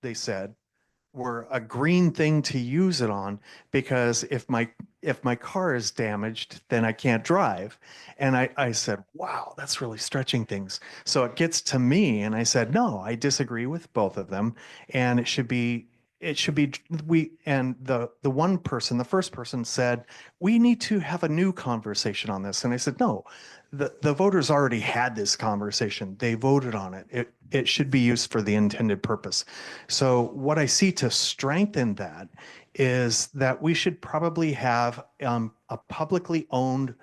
they said, were a green thing to use it on, because if my car is damaged, then I can't drive. And I said, wow, that's really stretching things. So it gets to me, and I said, no, I disagree with both of them. And it should be we and the one person, the first person said, we need to have a new conversation on this. And I said, no, the voters already had this conversation. They voted on it. It should be used for the intended purpose. So what I see to strengthen that is that we should probably have a publicly owned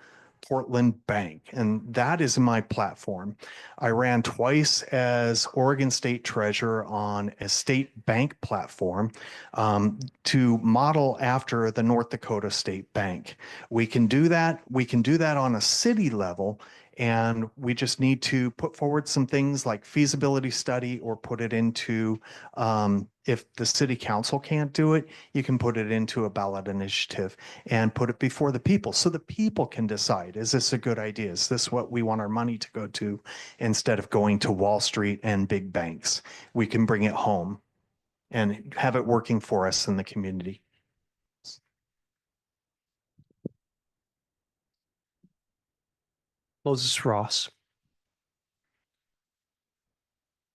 Portland bank, and that is my platform. I ran twice as Oregon State Treasurer on a state bank platform to model after the North Dakota State Bank. We can do that. We can do that on a city level, and we just need to put forward some things like feasibility study, or put it into, if the city council can't do it, you can put it into a ballot initiative and put it before the people, so the people can decide, is this a good idea? Is this what we want our money to go to, instead of going to Wall Street and big banks? We can bring it home and have it working for us in the community. Moses Ross.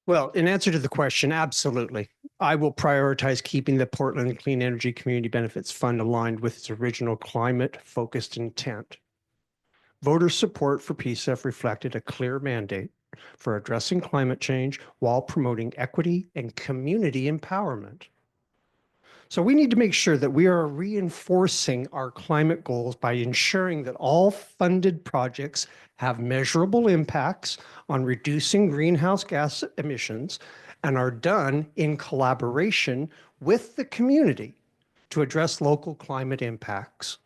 Well, in answer to the question, absolutely. I will prioritize keeping the Portland Clean Energy Community Benefits Fund aligned with its original climate-focused intent. Voter support for PSEF reflected a clear mandate for addressing climate change while promoting equity and community empowerment. So we need to make sure that we are reinforcing our climate goals by ensuring that all funded projects have measurable impacts on reducing greenhouse gas emissions and are done in collaboration with the community to address local climate impacts.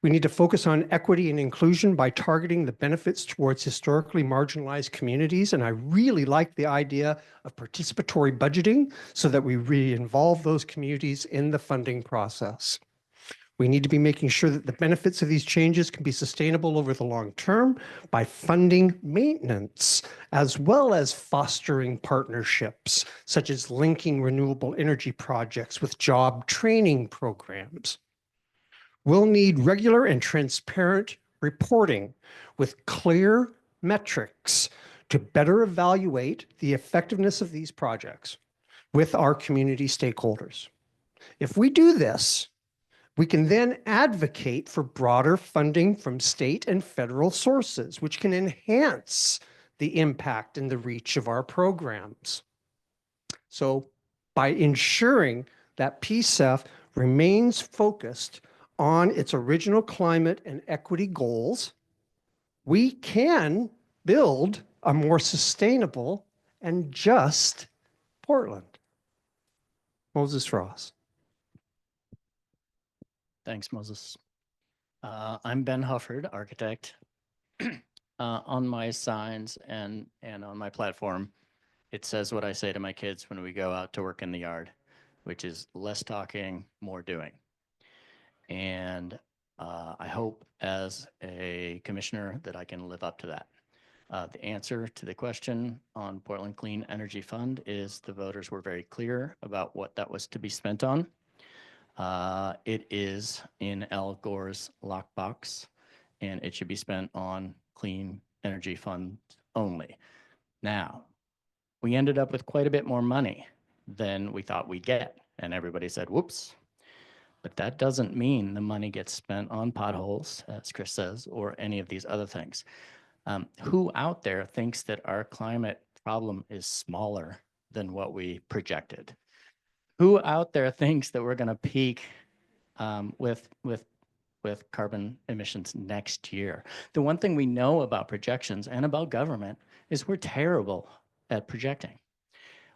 We need to focus on equity and inclusion by targeting the benefits towards historically marginalized communities. And I really like the idea of participatory budgeting so that we re-involve those communities in the funding process. We need to be making sure that the benefits of these changes can be sustainable over the long term by funding maintenance, as well as fostering partnerships, such as linking renewable energy projects with job training programs. We'll need regular and transparent reporting with clear metrics to better evaluate the effectiveness of these projects with our community stakeholders. If we do this, we can then advocate for broader funding from state and federal sources, which can enhance the impact and the reach of our programs. So by ensuring that PSEF remains focused on its original climate and equity goals, we can build a more sustainable and just Portland. Moses Ross. Thanks, Moses. I'm Ben Hufford, architect. On my signs and on my platform, it says what I say to my kids when we go out to work in the yard, which is less talking, more doing. And I hope as a commissioner that I can live up to that. The answer to the question on Portland Clean Energy Fund is the voters were very clear about what that was to be spent on. It is in Al Gore's lockbox, and it should be spent on clean energy funds only. Now, we ended up with quite a bit more money than we thought we'd get, and everybody said, whoops. But that doesn't mean the money gets spent on potholes, as Chris says, or any of these other things. Who out there thinks that our climate problem is smaller than what we projected? Who out there thinks that we're going to peak with carbon emissions next year? The one thing we know about projections and about government is we're terrible at projecting.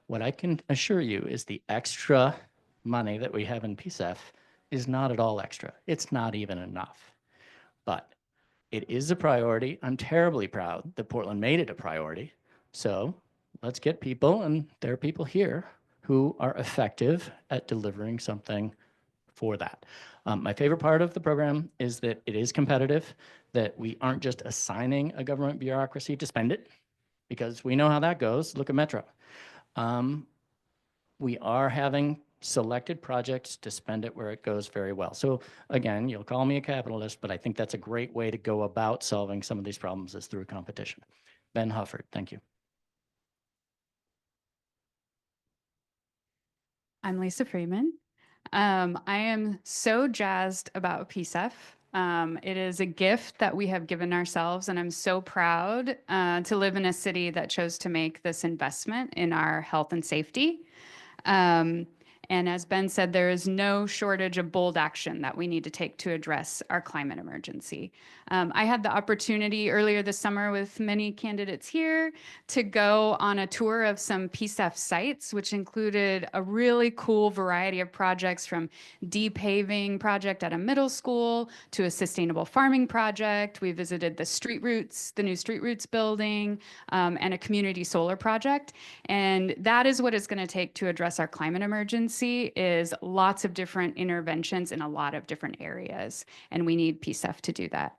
What I can assure you is the extra money that we have in PSEF is not at all extra. It's not even enough. But it is a priority. I'm terribly proud that Portland made it a priority. So let's get people, and there are people here who are effective at delivering something for that. My favorite part of the program is that it is competitive, that we aren't just assigning a government bureaucracy to spend it, because we know how that goes. Look at Metro. we are having selected projects to spend it where it goes very well. So again, you'll call me a capitalist, but I think that's a great way to go about solving some of these problems is through competition. Ben Hufford, thank you. I'm Lisa Freeman. I am so jazzed about PSEF. It is a gift that we have given ourselves, and I'm so proud to live in a city that chose to make this investment in our health and safety. And as Ben said, there is no shortage of bold action that we need to take to address our climate emergency. I had the opportunity earlier this summer with many candidates here to go on a tour of some PSEF sites, which included a really cool variety of projects from de-paving project at a middle school to a sustainable farming project. We visited the Street Roots, the new Street Roots building, and a community solar project. And that is what it's going to take to address our climate emergency is lots of different interventions in a lot of different areas. And we need PSEF to do that.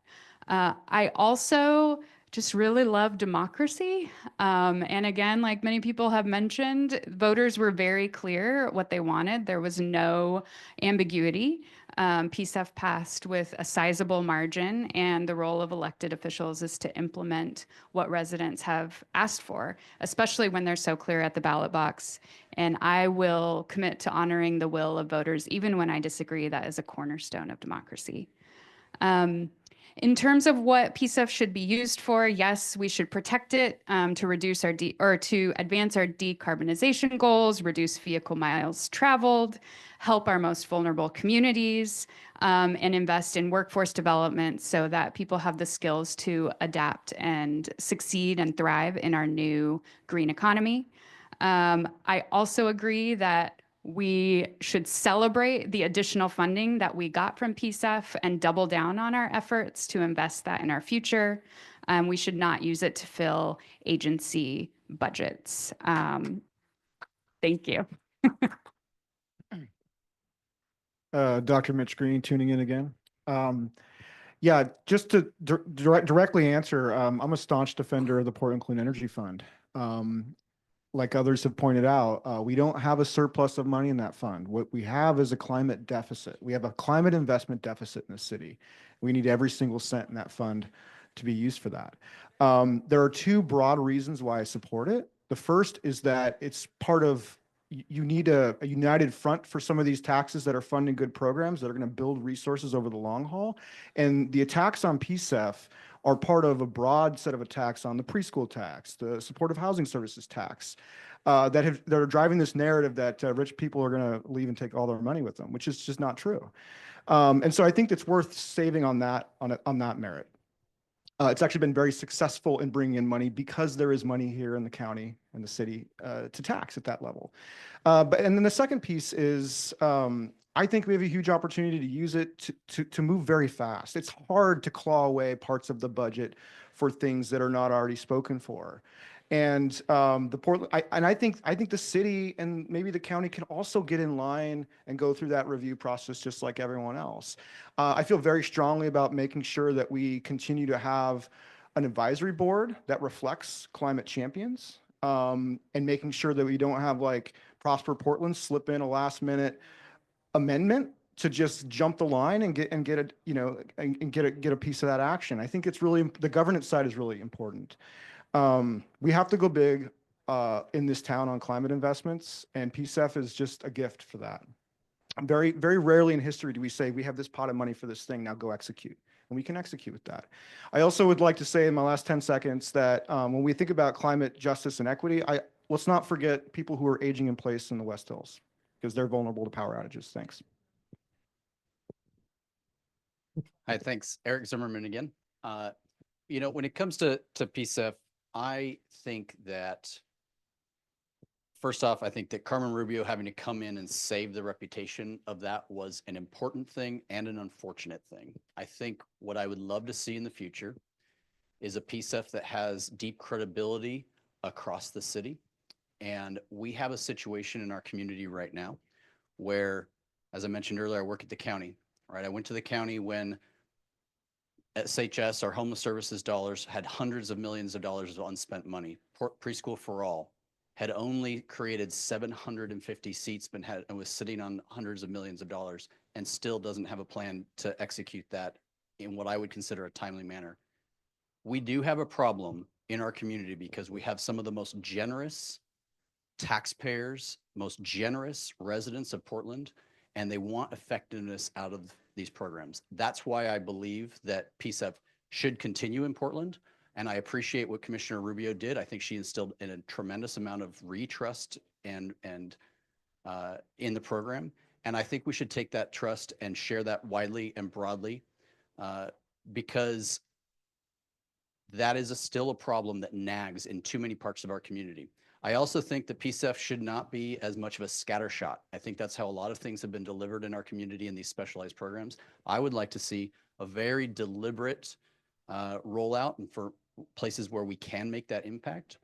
I also just really love democracy. And again, like many people have mentioned, voters were very clear what they wanted. There was no ambiguity. PSEF passed with a sizable margin, and the role of elected officials is to implement what residents have asked for, especially when they're so clear at the ballot box. And I will commit to honoring the will of voters, even when I disagree. That is a cornerstone of democracy. In terms of what PSEF should be used for, yes, we should protect it to reduce our to advance our decarbonization goals, reduce vehicle miles traveled, help our most vulnerable communities, and invest in workforce development so that people have the skills to adapt and succeed and thrive in our new green economy. I also agree that we should celebrate the additional funding that we got from PSEF and double down on our efforts to invest that in our future. We should not use it to fill agency budgets. Thank you. Dr. Mitch Green tuning in again. Yeah, just to directly answer, I'm a staunch defender of the Portland Clean Energy Fund. Like others have pointed out, we don't have a surplus of money in that fund. What we have is a climate deficit. We have a climate investment deficit in the city. We need every single cent in that fund to be used for that. There are two broad reasons why I support it. The first is that it's part of, you need a united front for some of these taxes that are funding good programs that are going to build resources over the long haul. And the attacks on PSEF are part of a broad set of attacks on the preschool tax, the supportive housing services tax, that are driving this narrative that rich people are going to leave and take all their money with them, which is just not true. And so I think it's worth saving on that merit. It's actually been very successful in bringing in money because there is money here in the county and the city to tax at that level. And then the second piece is, I think we have a huge opportunity to use it to move very fast. It's hard to claw away parts of the budget for things that are not already spoken for. And I think the city and maybe the county can also get in line and go through that review process just like everyone else. I feel very strongly about making sure that we continue to have an advisory board that reflects climate champions, and making sure that we don't have like Prosper Portland slip in a last minute amendment to just jump the line and get a piece of that action. I think it's really, the governance side is really important. We have to go big in this town on climate investments, and PSEF is just a gift for that. Very, very rarely in history do we say we have this pot of money for this thing, now go execute. And we can execute with that. I also would like to say in my last 10 seconds that when we think about climate justice and equity, let's not forget people who are aging in place in the West Hills, because they're vulnerable to power outages. Thanks. Hi, thanks. Eric Zimmerman again. When it comes to PSEF, I think that, first off, I think that Carmen Rubio having to come in and save the reputation of that was an important thing and an unfortunate thing. I think what I would love to see in the future is a PSEF that has deep credibility across the city. And we have a situation in our community right now where, as I mentioned earlier, I work at the county, right? I went to the county when SHS, our homeless services dollars, had hundreds of millions of dollars of unspent money. Preschool for All had only created 750 seats and was sitting on hundreds of millions of dollars and still doesn't have a plan to execute that in what I would consider a timely manner. We do have a problem in our community because we have some of the most generous taxpayers, most generous residents of Portland, and they want effectiveness out of these programs. That's why I believe that PSEF should continue in Portland. And I appreciate what Commissioner Rubio did. I think she instilled in a tremendous amount of retrust and in the program. And I think we should take that trust and share that widely and broadly because that is still a problem that nags in too many parts of our community. I also think that PSEF should not be as much of a scattershot. I think that's how a lot of things have been delivered in our community in these specialized programs. I would like to see a very deliberate rollout, and for places where we can make that impact,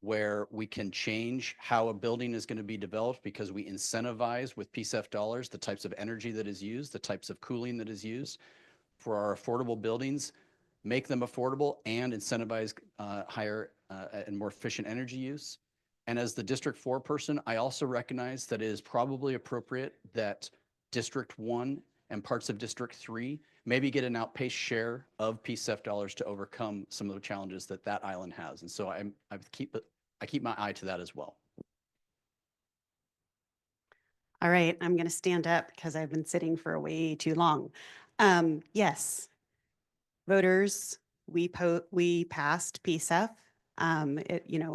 where we can change how a building is going to be developed because we incentivize with PSEF dollars the types of energy that is used, the types of cooling that is used for our affordable buildings, make them affordable and incentivize higher and more efficient energy use. And as the District 4 person, I also recognize that it is probably appropriate that District 1 and parts of District 3 maybe get an outpaced share of PSEF dollars to overcome some of the challenges that that island has. And so I keep my eye to that as well. All right, I'm going to stand up because I've been sitting for way too long. Yes, voters, we passed PSEF.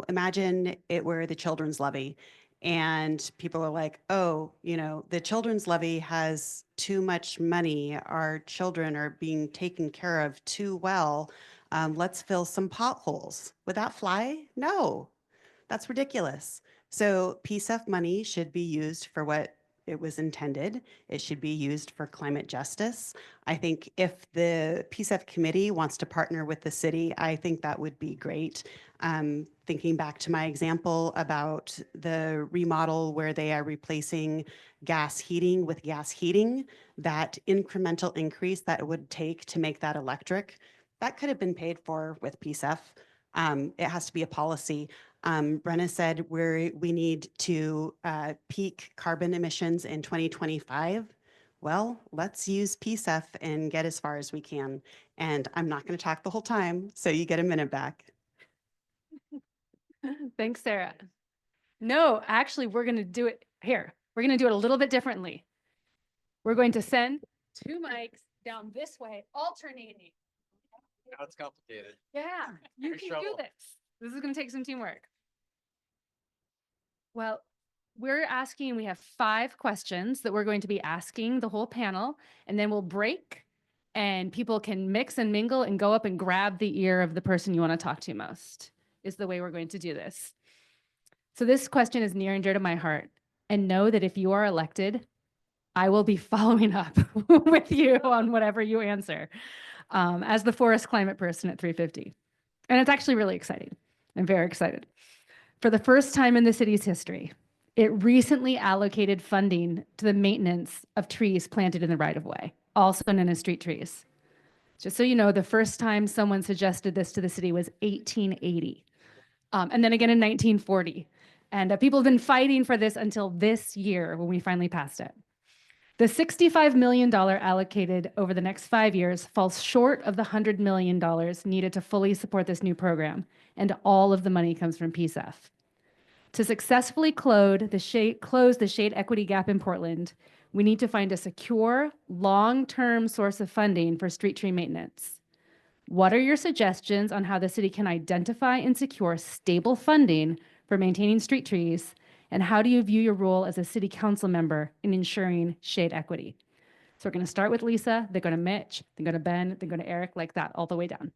Imagine it were the children's levy and people are like, oh, the children's levy has too much money. Our children are being taken care of too well. Let's fill some potholes. Would that fly? No, that's ridiculous. So PSEF money should be used for what it was intended. It should be used for climate justice. I think if the PSEF committee wants to partner with the city, I think that would be great. Thinking back to my example about the remodel where they are replacing gas heating with gas heating, that incremental increase that it would take to make that electric, that could have been paid for with PSEF. It has to be a policy. Brenna said we need to peak carbon emissions in 2025. Well, let's use PSEF and get as far as we can. And I'm not going to talk the whole time, so you get a minute back. Thanks, Sarah. No, actually, we're going to do it here. We're going to do it a little bit differently. We're going to send two mics down this way, alternating. Now it's complicated. Yeah, you can do this. This is going to take some teamwork. Well, we have 5 questions that we're going to be asking the whole panel, and then we'll break and people can mix and mingle and go up and grab the ear of the person you want to talk to most, is the way we're going to do this. So this question is near and dear to my heart, and know that if you are elected, I will be following up with you on whatever you answer as the forest climate person at 350. And it's actually really exciting. I'm very excited. For the first time in the city's history, it recently allocated funding to the maintenance of trees planted in the right-of-way, also known as street trees. Just so you know, the first time someone suggested this to the city was 1880, and then again in 1940. And people have been fighting for this until this year when we finally passed it. The $65 million allocated over the next 5 years falls short of the $100 million needed to fully support this new program, and all of the money comes from PSEF. To successfully close the shade equity gap in Portland, we need to find a secure, long-term source of funding for street tree maintenance. What are your suggestions on how the city can identify and secure stable funding for maintaining street trees? And how do you view your role as a city council member in ensuring shade equity? So we're going to start with Lisa, then go to Mitch, then go to Ben, then go to Eric, like that, all the way down.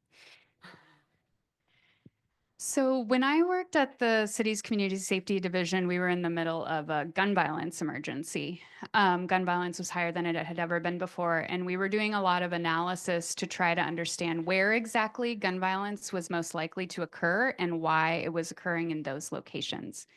So when I worked at the city's community safety division, we were in the middle of a gun violence emergency. Gun violence was higher than it had ever been before, and we were doing a lot of analysis to try to understand where exactly gun violence was most likely to occur and why it was occurring in those locations.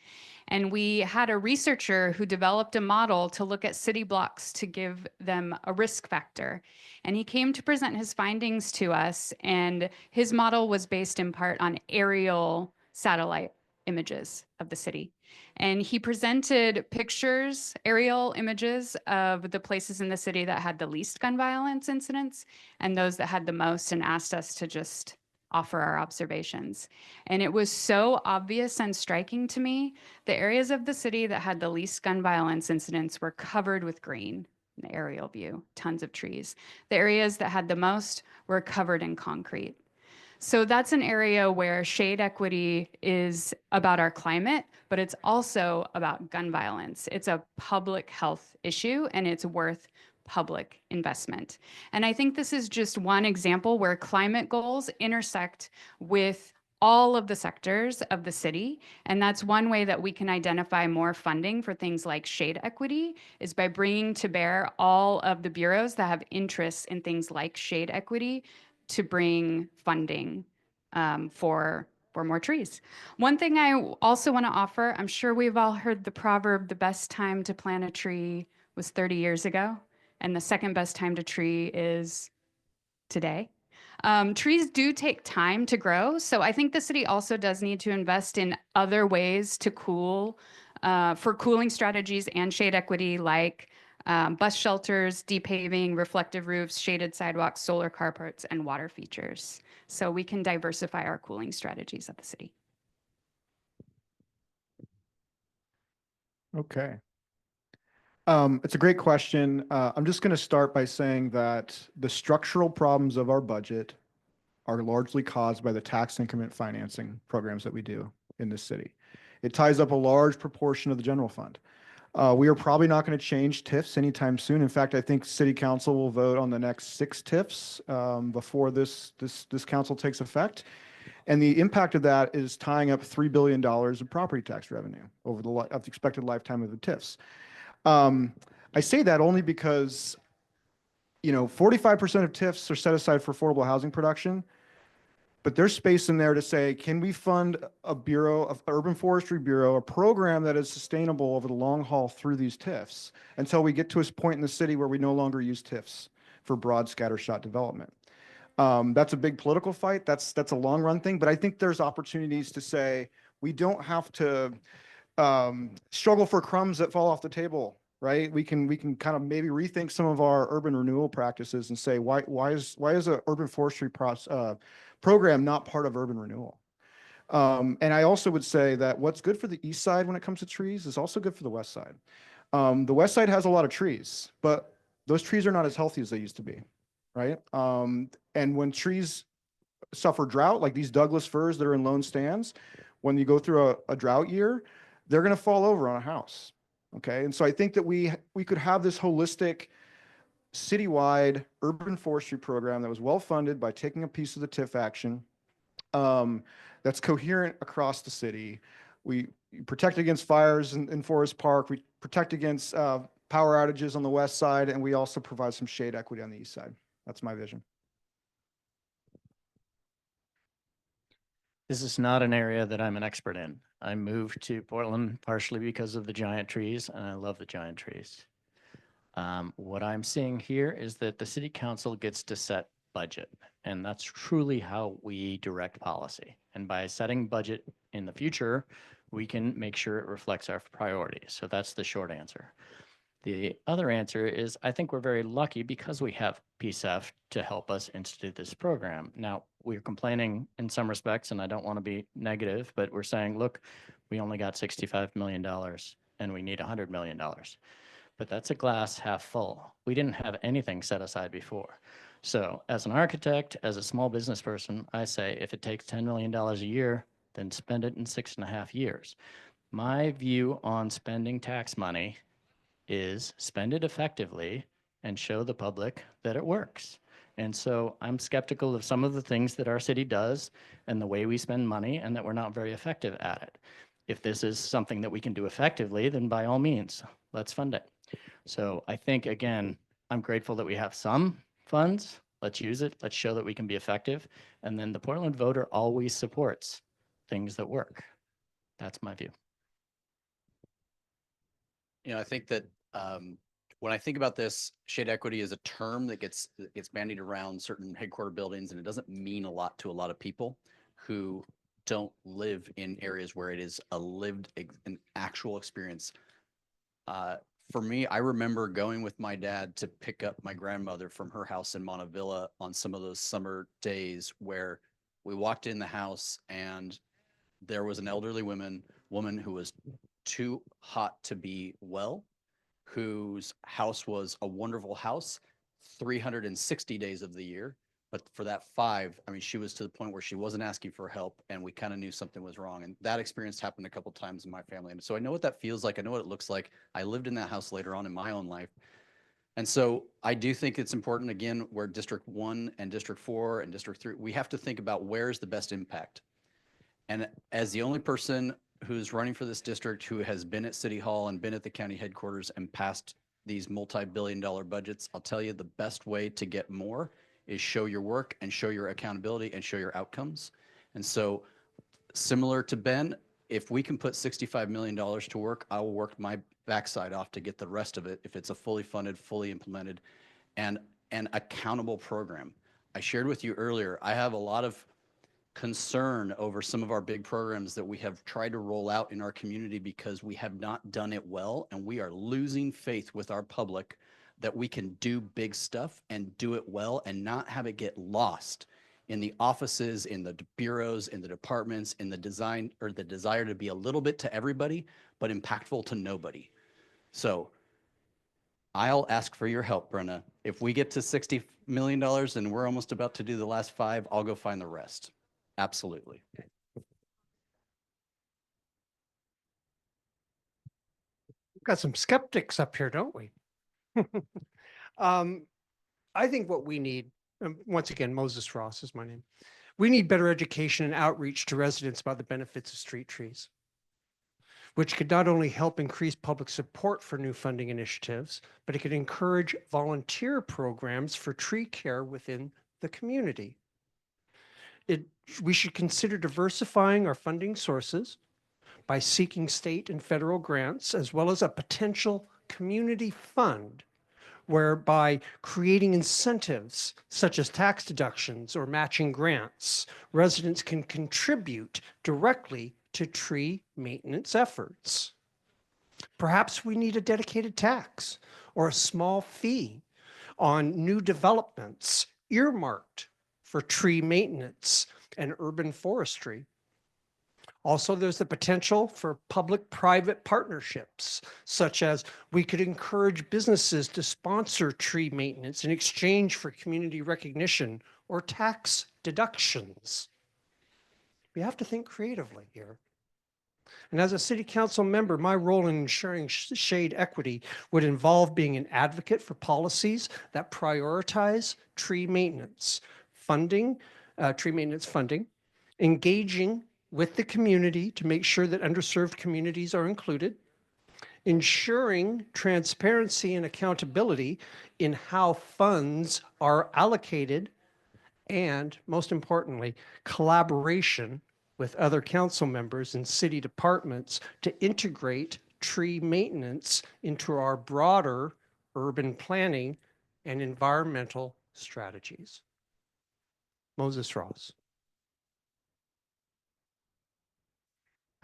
And we had a researcher who developed a model to look at city blocks to give them a risk factor. And he came to present his findings to us, and his model was based in part on aerial satellite images of the city. And he presented pictures, aerial images of the places in the city that had the least gun violence incidents and those that had the most, and asked us to just offer our observations. And it was so obvious and striking to me. The areas of the city that had the least gun violence incidents were covered with green in the aerial view, tons of trees. The areas that had the most were covered in concrete. So that's an area where shade equity is about our climate, but it's also about gun violence. It's a public health issue, and it's worth public investment. And I think this is just one example where climate goals intersect with all of the sectors of the city. And that's one way that we can identify more funding for things like shade equity, is by bringing to bear all of the bureaus that have interests in things like shade equity to bring funding for more trees. One thing I also want to offer, I'm sure we've all heard the proverb, the best time to plant a tree was 30 years ago, and the second best time to tree is today. Trees do take time to grow, so I think the city also does need to invest in other ways to cool, for cooling strategies and shade equity, like bus shelters, depaving, reflective roofs, shaded sidewalks, solar carports, and water features. So we can diversify our cooling strategies at the city. Okay. It's a great question. I'm just going to start by saying that the structural problems of our budget are largely caused by the tax increment financing programs that we do in this city. It ties up a large proportion of the general fund. We are probably not going to change TIFs anytime soon. In fact, I think City Council will vote on the next 6 TIFs before this council takes effect. And the impact of that is tying up $3 billion of property tax revenue over the expected lifetime of the TIFs. I say that only because, 45% of TIFs are set aside for affordable housing production, but there's space in there to say, can we fund a bureau, of urban forestry bureau, a program that is sustainable over the long haul through these TIFs until we get to a point in the city where we no longer use TIFs for broad scattershot development. That's a big political fight. That's a long run thing, but I think there's opportunities to say, we don't have to struggle for crumbs that fall off the table, right? We can kind of maybe rethink some of our urban renewal practices and say, why is a urban forestry program not part of urban renewal? And I also would say that what's good for the east side when it comes to trees is also good for the west side. The west side has a lot of trees, but those trees are not as healthy as they used to be, right? And when trees suffer drought, like these Douglas firs that are in lone stands, when you go through a drought year, they're going to fall over on a house. Okay. And so I think that we could have this holistic citywide urban forestry program that was well funded by taking a piece of the TIF action, that's coherent across the city. We protect against fires in Forest Park. We protect against power outages on the west side, and we also provide some shade equity on the east side. That's my vision. This is not an area that I'm an expert in. I moved to Portland partially because of the giant trees, and I love the giant trees. What I'm seeing here is that the city council gets to set budget, and that's truly how we direct policy. And by setting budget in the future, we can make sure it reflects our priorities. So that's the short answer. The other answer is, I think we're very lucky because we have PSEF to help us institute this program. Now, we're complaining in some respects, and I don't want to be negative, but we're saying, look, we only got $65 million and we need $100 million. But that's a glass half full. We didn't have anything set aside before. So as an architect, as a small business person, I say if it takes $10 million a year, then spend it in 6.5 years. My view on spending tax money is spend it effectively and show the public that it works. And so I'm skeptical of some of the things that our city does and the way we spend money, and that we're not very effective at it. If this is something that we can do effectively, then by all means, let's fund it. So I think, again, I'm grateful that we have some funds. Let's use it. Let's show that we can be effective. And then the Portland voter always supports things that work. That's my view. I think that when I think about this, shade equity is a term that gets bandied around certain headquarter buildings, and it doesn't mean a lot to a lot of people who don't live in areas where it is an actual experience. For me, I remember going with my dad to pick up my grandmother from her house in Montevilla on some of those summer days where we walked in the house and there was an elderly woman who was too hot to be well, whose house was a wonderful house 360 days of the year. But for that 5, I mean, she was to the point where she wasn't asking for help and we kind of knew something was wrong. And that experience happened a couple times in my family. And so I know what that feels like. I know what it looks like. I lived in that house later on in my own life. And so I do think it's important, again, where District 1 and District 4 and District 3, we have to think about where's the best impact. And as the only person who's running for this district who has been at City Hall and been at the county headquarters and passed these multi-billion-dollar budgets, I'll tell you the best way to get more is show your work and show your accountability and show your outcomes. And so similar to Ben, if we can put $65 million to work, I will work my backside off to get the rest of it if it's a fully funded, fully implemented, and an accountable program. I shared with you earlier, I have a lot of concern over some of our big programs that we have tried to roll out in our community because we have not done it well, and we are losing faith with our public that we can do big stuff and do it well and not have it get lost in the offices, in the bureaus, in the departments, in the design or the desire to be a little bit to everybody, but impactful to nobody. So I'll ask for your help, Brenna. If we get to $60 million and we're almost about to do the last 5, I'll go find the rest. Absolutely. We've got some skeptics up here, don't we? I think what we need, once again, Moses Ross is my name. We need better education and outreach to residents about the benefits of street trees, which could not only help increase public support for new funding initiatives, but it could encourage volunteer programs for tree care within the community. We should consider diversifying our funding sources by seeking state and federal grants, as well as a potential community fund, whereby creating incentives such as tax deductions or matching grants, residents can contribute directly to tree maintenance efforts. Perhaps we need a dedicated tax or a small fee on new developments earmarked for tree maintenance and urban forestry. Also, there's the potential for public-private partnerships, such as we could encourage businesses to sponsor tree maintenance in exchange for community recognition or tax deductions. We have to think creatively here. And as a city council member, my role in ensuring shade equity would involve being an advocate for policies that prioritize tree maintenance funding, engaging with the community to make sure that underserved communities are included, ensuring transparency and accountability in how funds are allocated, and most importantly, collaboration with other council members and city departments to integrate tree maintenance into our broader urban planning and environmental strategies. Moses Ross.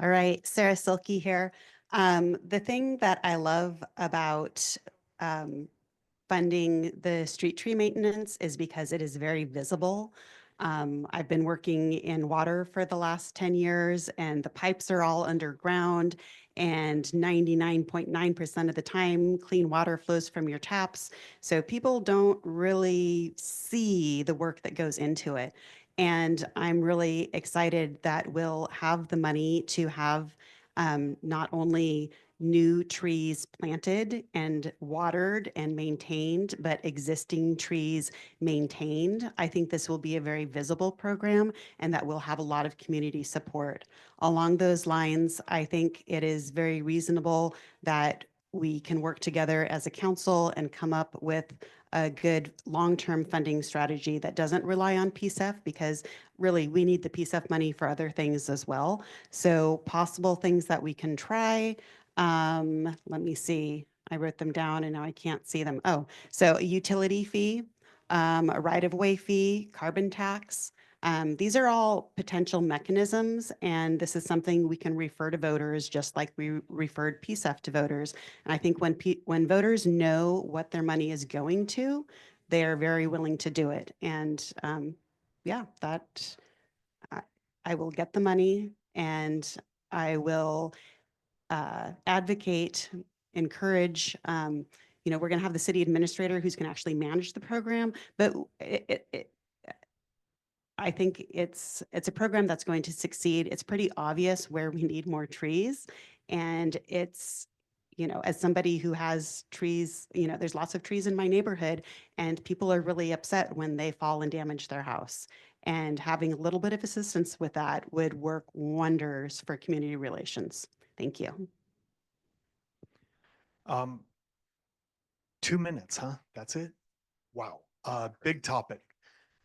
All right, Sarah Silkie here. The thing that I love about funding the street tree maintenance is because it is very visible. I've been working in water for the last 10 years and the pipes are all underground and 99.9% of the time clean water flows from your taps. So people don't really see the work that goes into it. And I'm really excited that we'll have the money to have not only new trees planted and watered and maintained, but existing trees maintained. I think this will be a very visible program and that will have a lot of community support. Along those lines, I think it is very reasonable that we can work together as a council and come up with a good long-term funding strategy that doesn't rely on PSEF, because really we need the PSEF money for other things as well. So possible things that we can try. Let me see. I wrote them down and now I can't see them. Oh, so a utility fee, a right-of-way fee, carbon tax, These are all potential mechanisms, and this is something we can refer to voters just like we referred PSEF to voters. And I think when voters know what their money is going to, they are very willing to do it. And yeah, that I will get the money, and I will advocate, encourage. We're going to have the city administrator who's going to actually manage the program, but I think it's a program that's going to succeed. It's pretty obvious where we need more trees, and it's, as somebody who has trees, there's lots of trees in my neighborhood, and people are really upset when they fall and damage their house. And having a little bit of assistance with that would work wonders for community relations. Thank you. 2 minutes, huh? That's it? Wow. Big topic.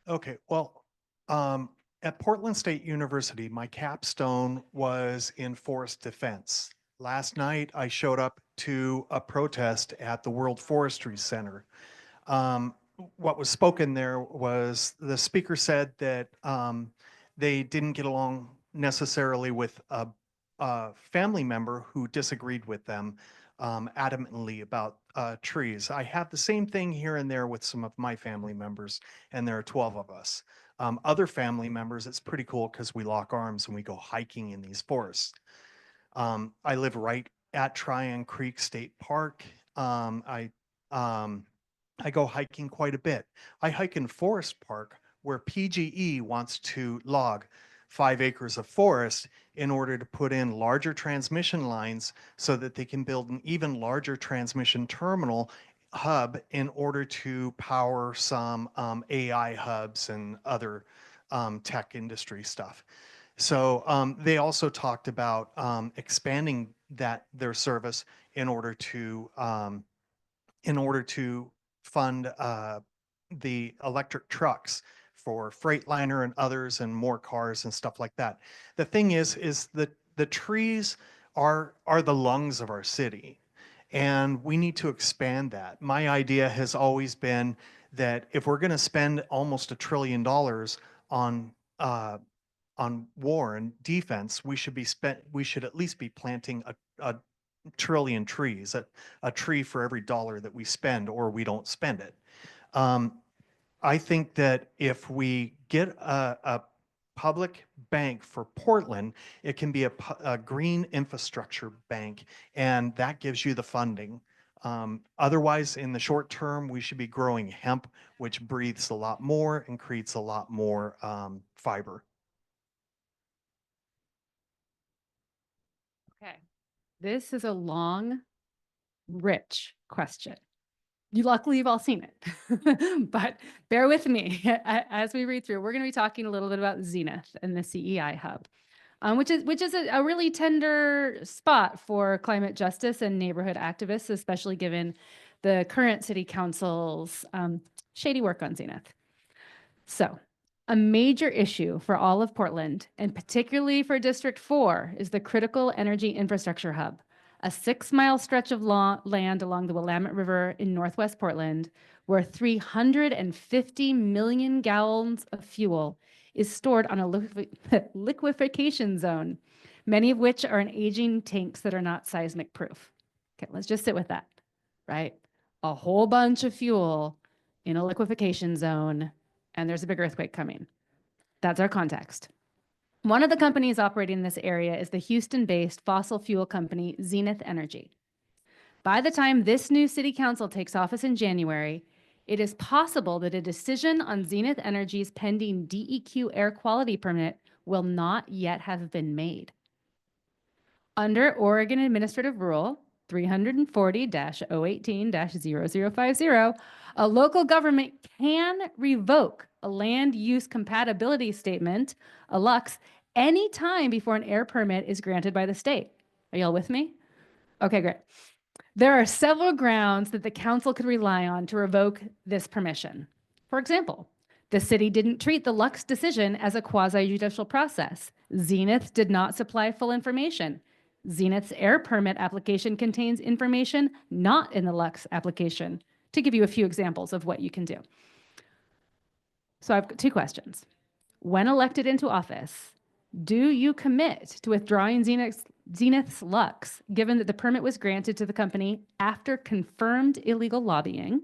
Okay, well, at Portland State University, my capstone was in forest defense. Last night, I showed up to a protest at the World Forestry Center. What was spoken there was the speaker said that they didn't get along necessarily with a family member who disagreed with them adamantly about trees. I have the same thing here and there with some of my family members, and there are 12 of us. Other family members, it's pretty cool because we lock arms and we go hiking in these forests. I live right at Tryon Creek State Park. I go hiking quite a bit. I hike in Forest Park, where PGE wants to log 5 acres of forest in order to put in larger transmission lines so that they can build an even larger transmission terminal hub in order to power some AI hubs and other tech industry stuff. So they also talked about expanding their service in order to fund the electric trucks for Freightliner and others, and more cars and stuff like that. The thing is that the trees are the lungs of our city, and we need to expand that. My idea has always been that if we're going to spend almost $1 trillion on war and defense, we should at least be planting a trillion trees, a tree for every dollar that we spend, or we don't spend it. I think that if we get a public bank for Portland, it can be a green infrastructure bank, and that gives you the funding. Otherwise, in the short term, we should be growing hemp, which breathes a lot more and creates a lot more fiber. Okay. This is a long, rich question. Luckily, you've all seen it, but bear with me as we read through. We're going to be talking a little bit about Zenith and the CEI hub, which is a really tender spot for climate justice and neighborhood activists, especially given the current city council's shady work on Zenith. So, a major issue for all of Portland, and particularly for District 4, is the critical energy infrastructure hub, a 6-mile stretch of land along the Willamette River in Northwest Portland, where 350 million gallons of fuel is stored on a liquefaction zone, many of which are in aging tanks that are not seismic proof. Okay, let's just sit with that, right? A whole bunch of fuel in a liquefaction zone, and there's a big earthquake coming. That's our context. One of the companies operating in this area is the Houston-based fossil fuel company, Zenith Energy. By the time this new city council takes office in January, it is possible that a decision on Zenith Energy's pending DEQ air quality permit will not yet have been under Oregon Administrative Rule 340-018-0050, a local government can revoke a land use compatibility statement, a LUX, any time before an air permit is granted by the state. Are y'all with me? Okay, great. There are several grounds that the council could rely on to revoke this permission. For example, the city didn't treat the LUX decision as a quasi-judicial process. Zenith did not supply full information. Zenith's air permit application contains information not in the LUX application, to give you a few examples of what you can do. So I've got 2 questions. when elected into office, do you commit to withdrawing Zenith's Lux, given that the permit was granted to the company after confirmed illegal lobbying?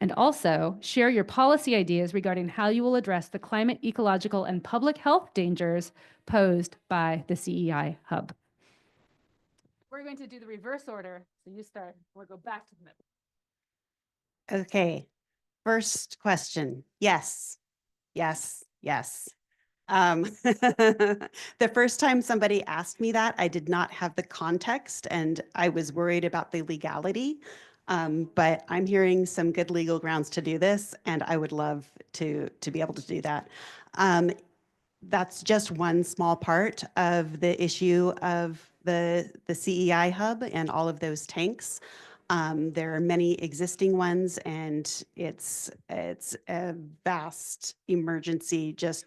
And also share your policy ideas regarding how you will address the climate, ecological, and public health dangers posed by the CEI hub. We're going to do the reverse order. So you start, we'll go back to the middle. Okay. First question. Yes. Yes. Yes. The first time somebody asked me that, I did not have the context and I was worried about the legality. But I'm hearing some good legal grounds to do this, and I would love to be able to do that. That's just one small part of the issue of the CEI hub and all of those tanks. There are many existing ones, and it's a vast emergency, just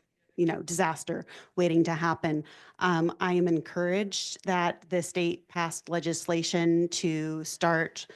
disaster waiting to happen. I am encouraged that the state passed legislation to start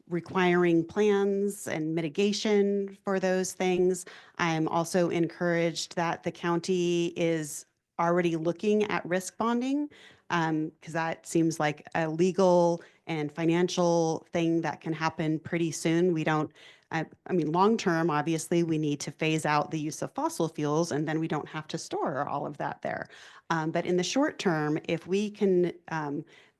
requiring plans and mitigation for those things. I'm also encouraged that the county is already looking at risk bonding, because that seems like a legal and financial thing that can happen pretty soon. We don't, I mean, long term, obviously, we need to phase out the use of fossil fuels, and then we don't have to store all of that there. But in the short term, if we can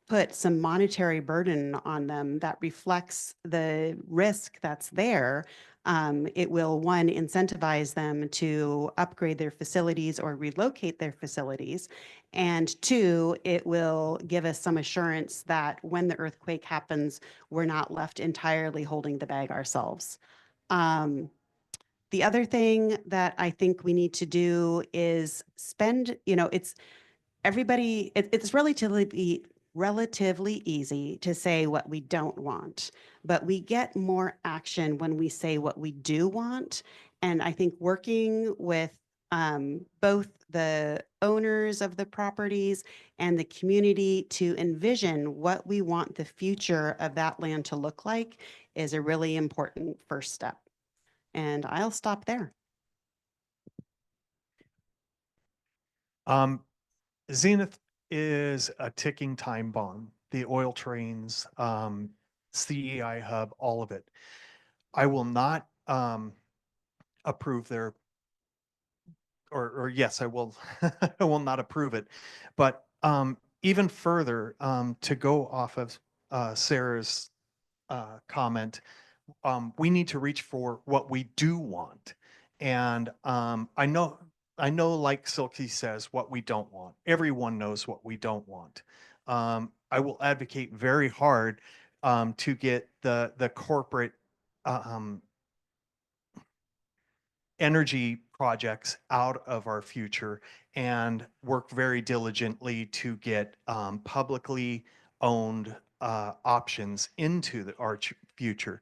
put some monetary burden on them that reflects the risk that's there, it will, one, incentivize them to upgrade their facilities or relocate their facilities. And two, it will give us some assurance that when the earthquake happens, we're not left entirely holding the bag ourselves. The other thing that I think we need to do is spend, it's everybody, it's relatively easy to say what we don't want, but we get more action when we say what we do want. And I think working with both the owners of the properties and the community to envision what we want the future of that land to look like is a really important first step. And I'll stop there. Zenith is a ticking time bomb. The oil trains, CEI hub, all of it. I will not approve their, or yes, I will. I will not approve it. But even further, to go off of Sarah's comment, we need to reach for what we do want. And I know, like Silkie says, what we don't want. Everyone knows what we don't want. I will advocate very hard to get the corporate energy projects out of our future and work very diligently to get publicly owned options into our future.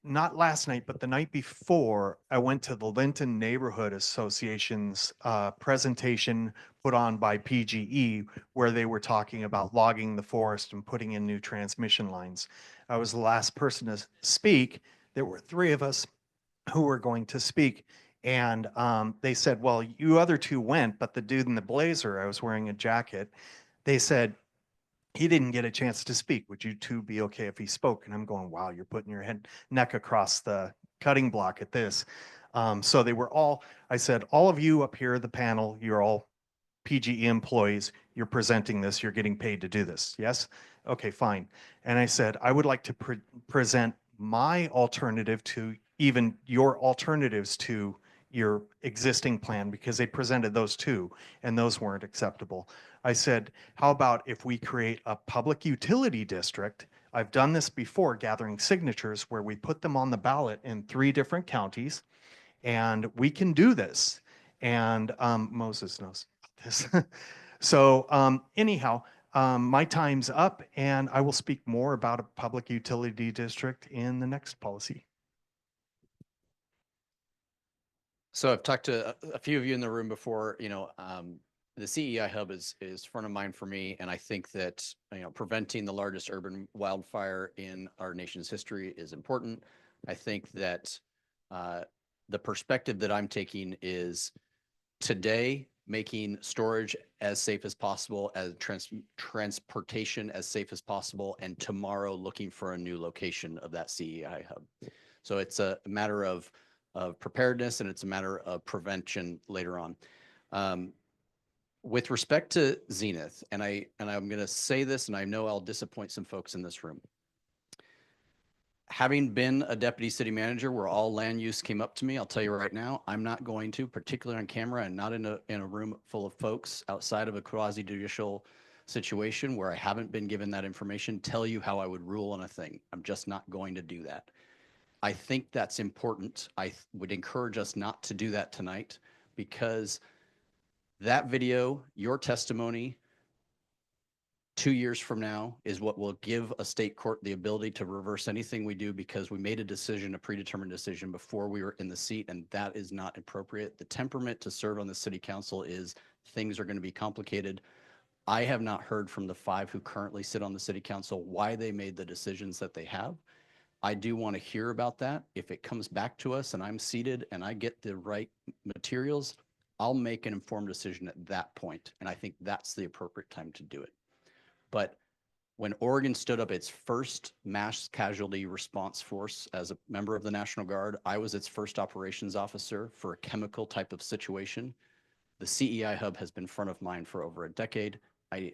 Not last night, but the night before, I went to the Linton Neighborhood Association's presentation put on by PGE, where they were talking about logging the forest and putting in new transmission lines. I was the last person to speak. There were 3 of us who were going to speak. And they said, well, you other 2 went, but the dude in the blazer, I was wearing a jacket, they said, he didn't get a chance to speak. Would you 2 be okay if he spoke? And I'm going, wow, you're putting your neck across the cutting block at this. So they were all, I said, all of you up here, the panel, you're all PGE employees. You're presenting this. You're getting paid to do this. Yes? Okay, fine. And I said, I would like to present my alternative to even your alternatives to your existing plan, because they presented those too, and those weren't acceptable. I said, how about if we create a public utility district? I've done this before, gathering signatures, where we put them on the ballot in 3 different counties, and we can do this. And Moses knows this. So anyhow, my time's up, and I will speak more about a public utility district in the next policy. So I've talked to a few of you in the room before. The CEI hub is front of mind for me, and I think that preventing the largest urban wildfire in our nation's history is important. I think that the perspective that I'm taking is today making storage as safe as possible, as transportation as safe as possible, and tomorrow looking for a new location of that CEI hub. So it's a matter of preparedness, and it's a matter of prevention later on. With respect to Zenith, and I'm going to say this, and I know I'll disappoint some folks in this room. Having been a deputy city manager where all land use came up to me, I'll tell you right now, I'm not going to, particularly on camera and not in a room full of folks outside of a quasi-judicial situation where I haven't been given that information, tell you how I would rule on a thing. I'm just not going to do that. I think that's important. I would encourage us not to do that tonight, because that video, your testimony, 2 years from now is what will give a state court the ability to reverse anything we do, because we made a decision, a predetermined decision, before we were in the seat, and that is not appropriate. The temperament to serve on the city council is things are going to be complicated. I have not heard from the 5 who currently sit on the city council why they made the decisions that they have. I do want to hear about that. If it comes back to us and I'm seated and I get the right materials, I'll make an informed decision at that point. And I think that's the appropriate time to do it. But when Oregon stood up its first mass casualty response force as a member of the National Guard, I was its first operations officer for a chemical type of situation. The CEI hub has been front of mind for over a decade. I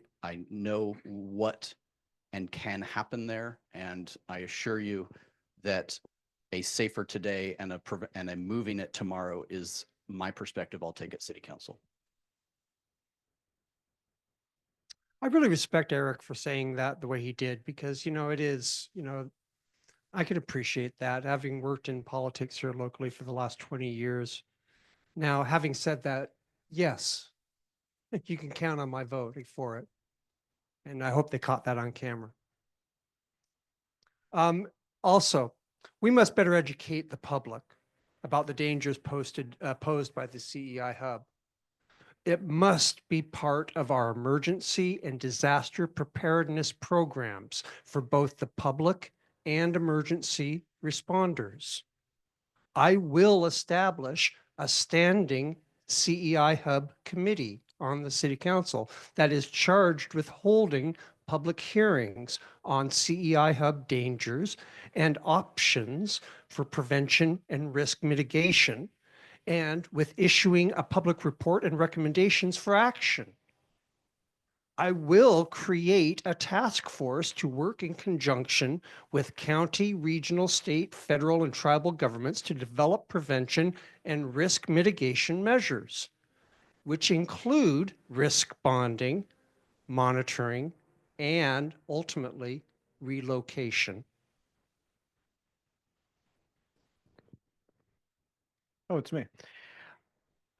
know what and can happen there, and I assure you that a safer today and a moving it tomorrow is my perspective I'll take at City Council. I really respect Eric for saying that the way he did, because, it is, I could appreciate that, having worked in politics here locally for the last 20 years. Now, having said that, yes, you can count on my vote for it. And I hope they caught that on camera. Also, we must better educate the public about the dangers posed by the CEI hub. It must be part of our emergency and disaster preparedness programs for both the public and emergency responders. I will establish a standing CEI hub committee on the city council that is charged with holding public hearings on CEI hub dangers and options for prevention and risk mitigation, and with issuing a public report and recommendations for action. I will create a task force to work in conjunction with county, regional, state, federal, and tribal governments to develop prevention and risk mitigation measures, which include risk bonding, monitoring, and ultimately relocation. Oh, it's me.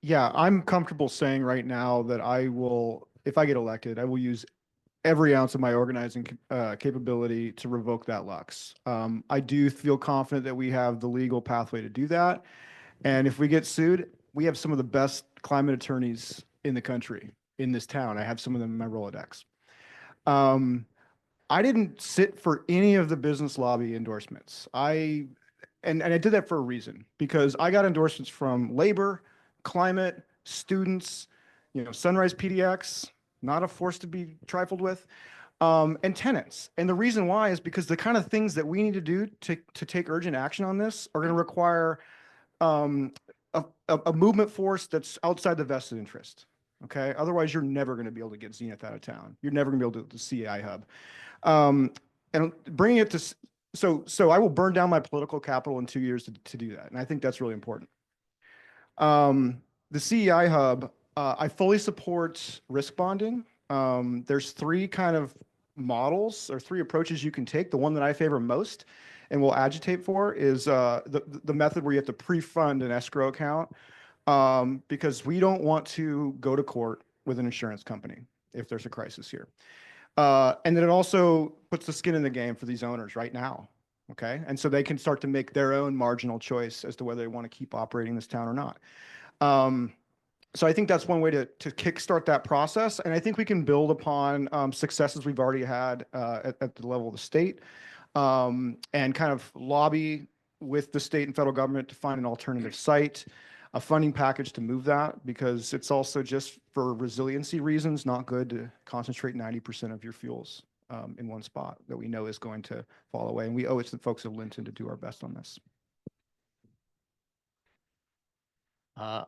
Yeah, I'm comfortable saying right now that I will, if I get elected, I will use every ounce of my organizing capability to revoke that Lux. I do feel confident that we have the legal pathway to do that. And if we get sued, we have some of the best climate attorneys in the country, in this town. I have some of them in my Rolodex. I didn't sit for any of the business lobby endorsements. And I did that for a reason, because I got endorsements from labor, climate, students, Sunrise PDX, not a force to be trifled with, and tenants. And the reason why is because the kind of things that we need to do to take urgent action on this are going to require a movement force that's outside the vested interest. Okay. Otherwise, you're never going to be able to get Zenith out of town. You're never going to be able to do the CEI hub. And bringing it to, so I will burn down my political capital in 2 years to do that. And I think that's really important. The CEI hub, I fully support risk bonding. There's 3 kind of models or 3 approaches you can take. The one that I favor most and will agitate for is the method where you have to pre-fund an escrow account, because we don't want to go to court with an insurance company if there's a crisis here. And then it also puts the skin in the game for these owners right now. Okay. And so they can start to make their own marginal choice as to whether they want to keep operating this town or not. So I think that's one way to kickstart that process. And I think we can build upon successes we've already had at the level of the state, and kind of lobby with the state and federal government to find an alternative site, a funding package to move that, because it's also just for resiliency reasons, not good to concentrate 90% of your fuels in one spot that we know is going to fall away. And we owe it to the folks of Linton to do our best on this.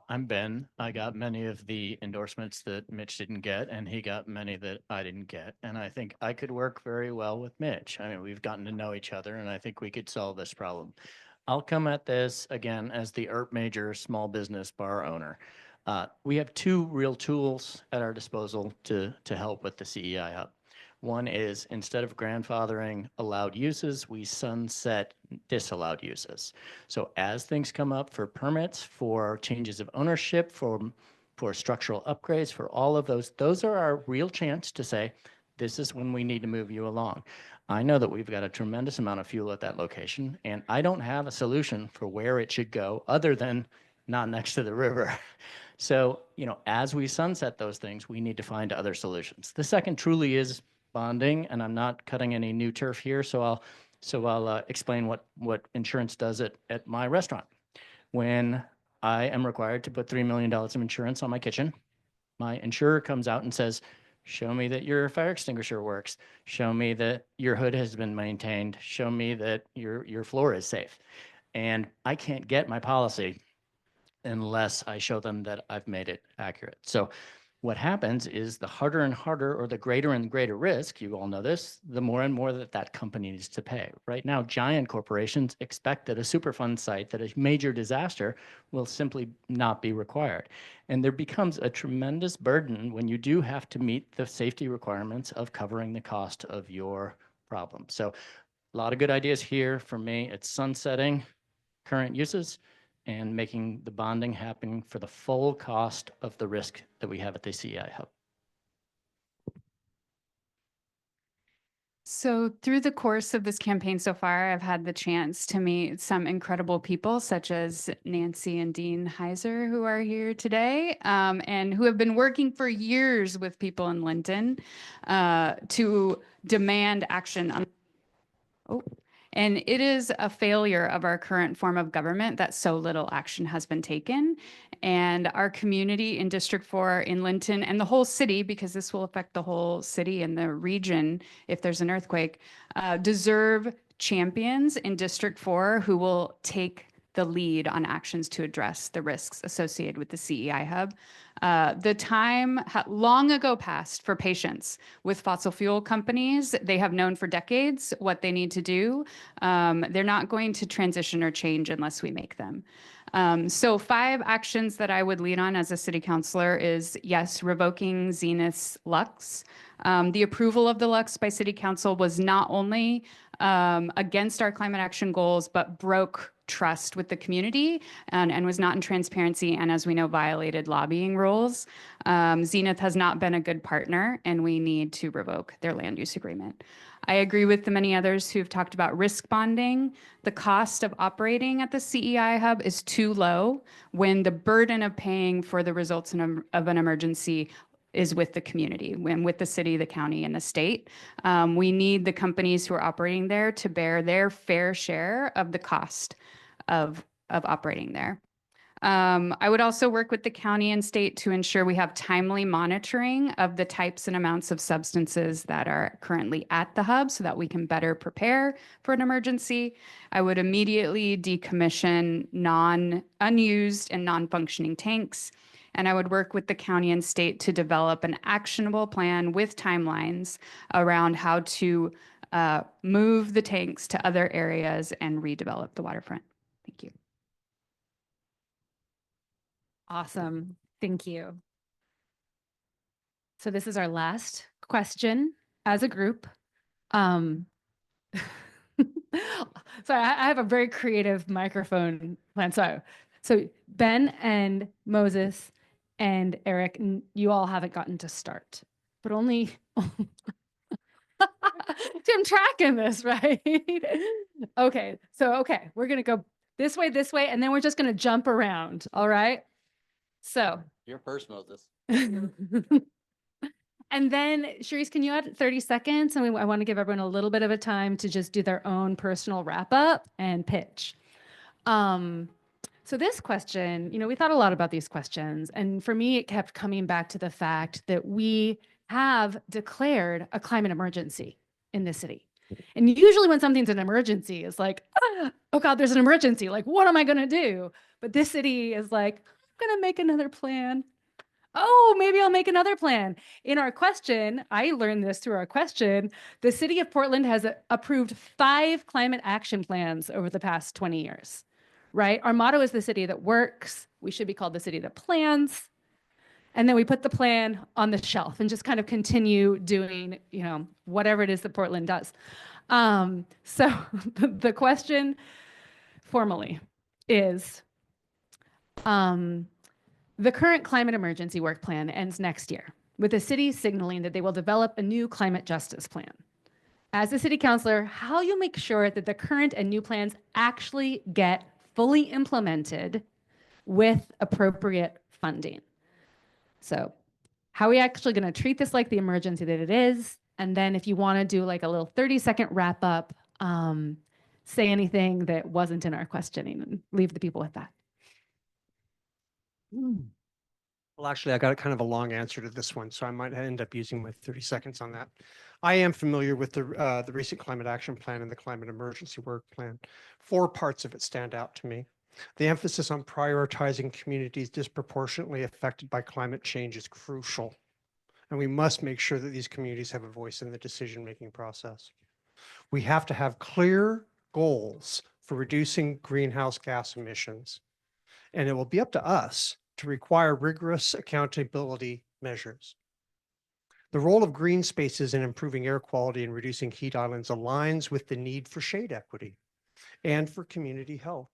I'm Ben. I got many of the endorsements that Mitch didn't get, and he got many that I didn't get. And I think I could work very well with Mitch. I mean, we've gotten to know each other, and I think we could solve this problem. I'll come at this again as the ERP major small business bar owner. We have two real tools at our disposal to help with the CEI hub. One is, instead of grandfathering allowed uses, we sunset disallowed uses. So as things come up for permits, for changes of ownership, for structural upgrades, for all of those are our real chance to say, this is when we need to move you along. I know that we've got a tremendous amount of fuel at that location, and I don't have a solution for where it should go other than not next to the river. So, as we sunset those things, we need to find other solutions. The second truly is bonding, and I'm not cutting any new turf here, so I'll explain what insurance does at my restaurant. When I am required to put $3 million of insurance on my kitchen, my insurer comes out and says, show me that your fire extinguisher works. Show me that your hood has been maintained. Show me that your floor is safe. And I can't get my policy unless I show them that I've made it accurate. So what happens is the harder and harder, or the greater and greater risk, you all know this, the more and more that company needs to pay. Right now, giant corporations expect that a Superfund site, that a major disaster will simply not be required. And there becomes a tremendous burden when you do have to meet the safety requirements of covering the cost of your problem. So a lot of good ideas here. For me, it's sunsetting current uses and making the bonding happen for the full cost of the risk that we have at the CEI hub. So through the course of this campaign so far, I've had the chance to meet some incredible people such as Nancy and Dean Heiser, who are here today, and who have been working for years with people in Linton to demand action on. And it is a failure of our current form of government that so little action has been taken. And our community in District 4 in Linton and the whole city, because this will affect the whole city and the region if there's an earthquake, deserve champions in District 4 who will take the lead on actions to address the risks associated with the CEI hub. The time long ago passed for patience with fossil fuel companies. They have known for decades what they need to do. They're not going to transition or change unless we make them. So 5 actions that I would lead on as a city councilor is, yes, revoking Zenith's Lux. The approval of the Lux by city council was not only against our climate action goals, but broke trust with the community and was not in transparency, and as we know, violated lobbying rules. Zenith has not been a good partner, and we need to revoke their land use agreement. I agree with the many others who've talked about risk bonding. The cost of operating at the CEI hub is too low when the burden of paying for the results of an emergency is with the community, when with the city, the county, and the state. We need the companies who are operating there to bear their fair share of the cost of operating there. I would also work with the county and state to ensure we have timely monitoring of the types and amounts of substances that are currently at the hub so that we can better prepare for an emergency. I would immediately decommission unused and non-functioning tanks. And I would work with the county and state to develop an actionable plan with timelines around how to move the tanks to other areas and redevelop the waterfront. Thank you. Awesome. Thank you. So this is our last question as a group. So I have a very creative microphone plan. So Ben and Moses and Eric, you all haven't gotten to start, but only I'm tracking this, right? Okay. So, we're going to go this way, and then we're just going to jump around. All right. So. You're first, Moses. And then, Charisse, can you add 30 seconds? I want to give everyone a little bit of a time to just do their own personal wrap up and pitch. So this question, we thought a lot about these questions. And for me, it kept coming back to the fact that we have declared a climate emergency in this city. And usually when something's an emergency, it's like, oh God, there's an emergency. Like, what am I going to do? But this city is like, I'm going to make another plan. Oh, maybe I'll make another plan. In our question, I learned this through our question. The city of Portland has approved 5 climate action plans over the past 20 years, right? Our motto is the city that works. We should be called the city that plans. And then we put the plan on the shelf and just kind of continue doing, whatever it is that Portland does. So the question formally is, the current climate emergency work plan ends next year, with the city signaling that they will develop a new climate justice plan. As a city councilor, how you make sure that the current and new plans actually get fully implemented with appropriate funding. So how are we actually going to treat this like the emergency that it is? And then if you want to do like a little 30-second wrap up, say anything that wasn't in our questioning and leave the people with that. Well, actually, I got kind of a long answer to this one, so I might end up using my 30 seconds on that. I am familiar with the recent climate action plan and the climate emergency work plan. 4 parts of it stand out to me. The emphasis on prioritizing communities disproportionately affected by climate change is crucial, and we must make sure that these communities have a voice in the decision-making process. We have to have clear goals for reducing greenhouse gas emissions, and it will be up to us to require rigorous accountability measures. The role of green spaces in improving air quality and reducing heat islands aligns with the need for shade equity and for community health.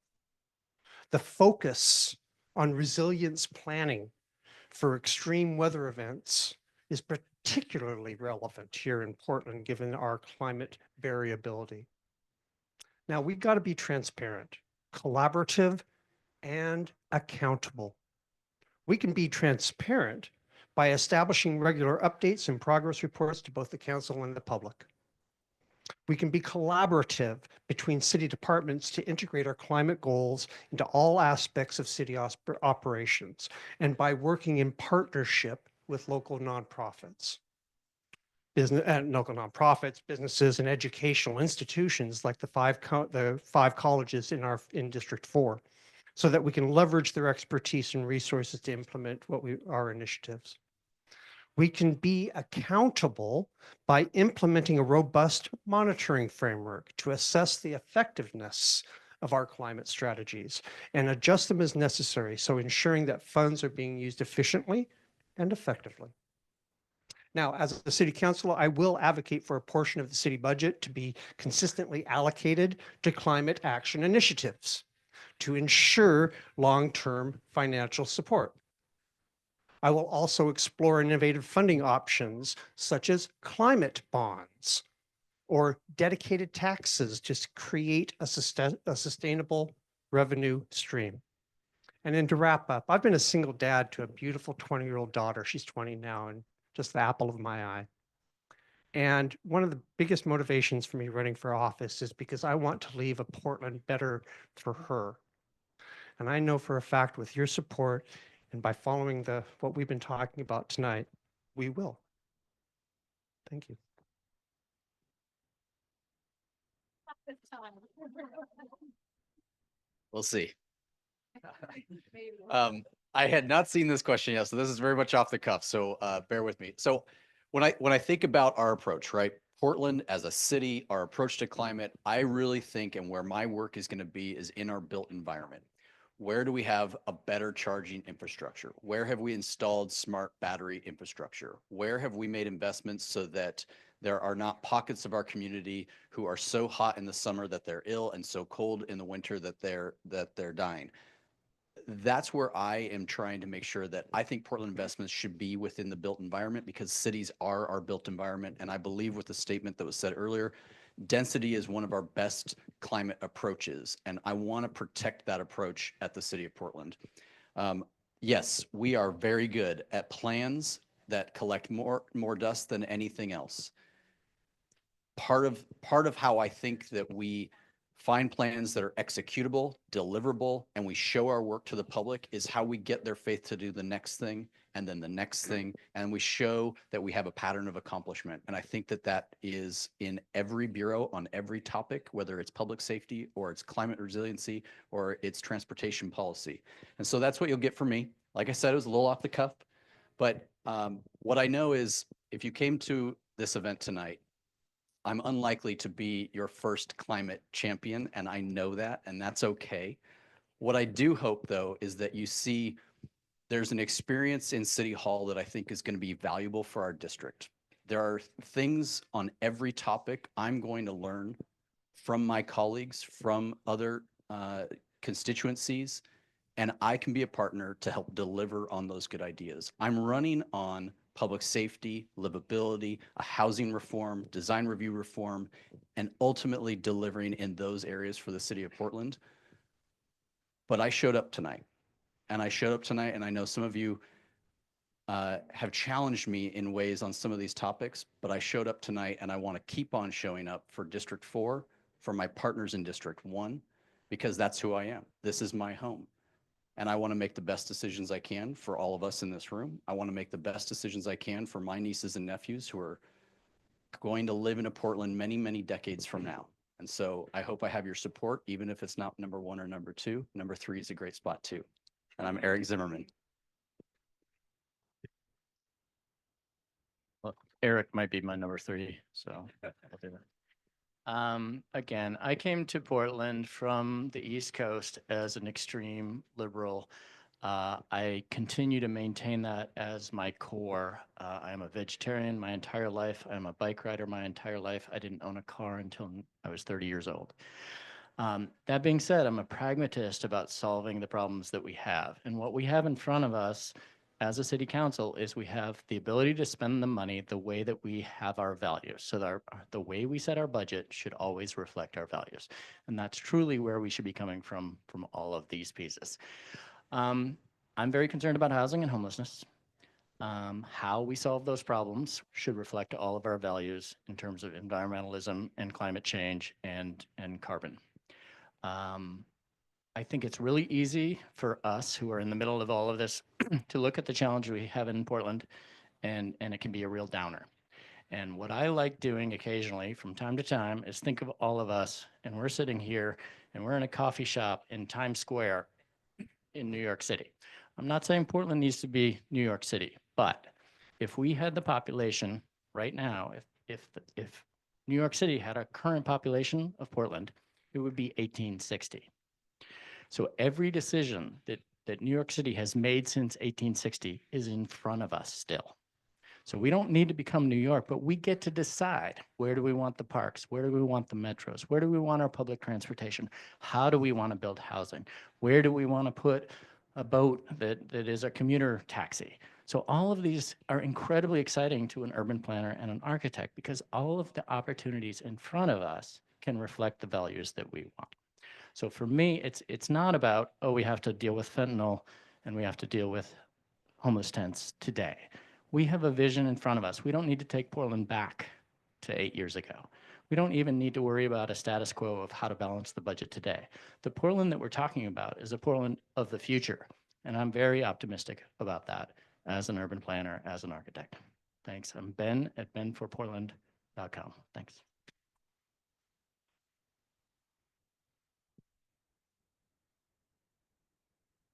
The focus on resilience planning for extreme weather events is particularly relevant here in Portland, given our climate variability. Now, we've got to be transparent, collaborative, and accountable. We can be transparent by establishing regular updates and progress reports to both the council and the public. We can be collaborative between city departments to integrate our climate goals into all aspects of city operations, and by working in partnership with local nonprofits. Businesses, and educational institutions like the five colleges in District 4, so that we can leverage their expertise and resources to implement our initiatives. We can be accountable by implementing a robust monitoring framework to assess the effectiveness of our climate strategies and adjust them as necessary, so ensuring that funds are being used efficiently and effectively. Now, as a city councilor, I will advocate for a portion of the city budget to be consistently allocated to climate action initiatives to ensure long-term financial support. I will also explore innovative funding options such as climate bonds or dedicated taxes to create a sustainable revenue stream. And then to wrap up, I've been a single dad to a beautiful 20-year-old daughter. She's 20 now and just the apple of my eye. And one of the biggest motivations for me running for office is because I want to leave a Portland better for her. And I know for a fact with your support and by following what we've been talking about tonight, we will. Thank you. We'll see. I had not seen this question yet, so this is very much off the cuff. So bear with me. So when I think about our approach, right? Portland as a city, our approach to climate, I really think, and where my work is going to be, is in our built environment. Where do we have a better charging infrastructure? Where have we installed smart battery infrastructure? Where have we made investments so that there are not pockets of our community who are so hot in the summer that they're ill and so cold in the winter that they're dying? That's where I am trying to make sure that I think Portland investments should be within the built environment, because cities are our built environment. And I believe with the statement that was said earlier, density is one of our best climate approaches, and I want to protect that approach at the city of Portland. Yes, we are very good at plans that collect more dust than anything else. Part of how I think that we find plans that are executable, deliverable, and we show our work to the public is how we get their faith to do the next thing and then the next thing. And we show that we have a pattern of accomplishment. And I think that that is in every bureau on every topic, whether it's public safety or it's climate resiliency or it's transportation policy. And so that's what you'll get from me. Like I said, it was a little off the cuff, but what I know is if you came to this event tonight, I'm unlikely to be your first climate champion, and I know that, and that's okay. What I do hope, though, is that you see there's an experience in City Hall that I think is going to be valuable for our district. There are things on every topic I'm going to learn from my colleagues, from other constituencies, and I can be a partner to help deliver on those good ideas. I'm running on public safety, livability, a housing reform, design review reform, and ultimately delivering in those areas for the city of Portland. But I showed up tonight, and I know some of you have challenged me in ways on some of these topics, but I showed up tonight and I want to keep on showing up for District 4, for my partners in District 1, because that's who I am. This is my home. And I want to make the best decisions I can for all of us in this room. I want to make the best decisions I can for my nieces and nephews who are going to live in a Portland many, many decades from now. And so I hope I have your support, even if it's not number 1 or number 2. Number 3 is a great spot too. And I'm Eric Zimmerman. Well, Eric might be my number 3, so I'll do that. Again, I came to Portland from the East Coast as an extreme liberal. I continue to maintain that as my core. I am a vegetarian my entire life. I'm a bike rider my entire life. I didn't own a car until I was 30 years old. That being said, I'm a pragmatist about solving the problems that we have. And what we have in front of us as a city council is we have the ability to spend the money the way that we have our values. So the way we set our budget should always reflect our values. And that's truly where we should be coming from all of these pieces. I'm very concerned about housing and homelessness. How we solve those problems should reflect all of our values in terms of environmentalism and climate change and carbon. I think it's really easy for us who are in the middle of all of this to look at the challenge we have in Portland, and it can be a real downer. And what I like doing occasionally from time to time is think of all of us, and we're sitting here and we're in a coffee shop in Times Square in New York City. I'm not saying Portland needs to be New York City, but if we had the population right now, if New York City had a current population of Portland, it would be 1860. So every decision that New York City has made since 1860 is in front of us still. So we don't need to become New York, but we get to decide, where do we want the parks? Where do we want the metros? Where do we want our public transportation? How do we want to build housing? Where do we want to put a boat that is a commuter taxi? So all of these are incredibly exciting to an urban planner and an architect, because all of the opportunities in front of us can reflect the values that we want. So for me, it's not about, oh, we have to deal with fentanyl and we have to deal with homeless tents today. We have a vision in front of us. We don't need to take Portland back to 8 years ago. We don't even need to worry about a status quo of how to balance the budget today. The Portland that we're talking about is a Portland of the future. And I'm very optimistic about that as an urban planner, as an architect. Thanks. I'm Ben at benforportland.com. Thanks.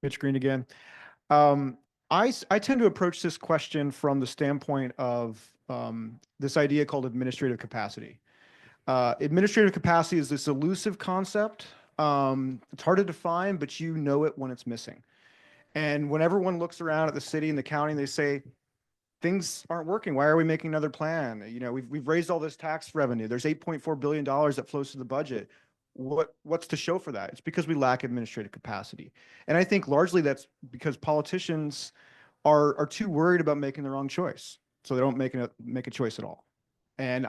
Mitch Green again. I tend to approach this question from the standpoint of this idea called administrative capacity. Administrative capacity is this elusive concept. It's hard to define, but you know it when it's missing. And when everyone looks around at the city and the county, they say, things aren't working. Why are we making another plan? You know, we've raised all this tax revenue. There's $8.4 billion that flows to the budget. What's to show for that? It's because we lack administrative capacity. And I think largely that's because politicians are too worried about making the wrong choice. So they don't make a choice at all. And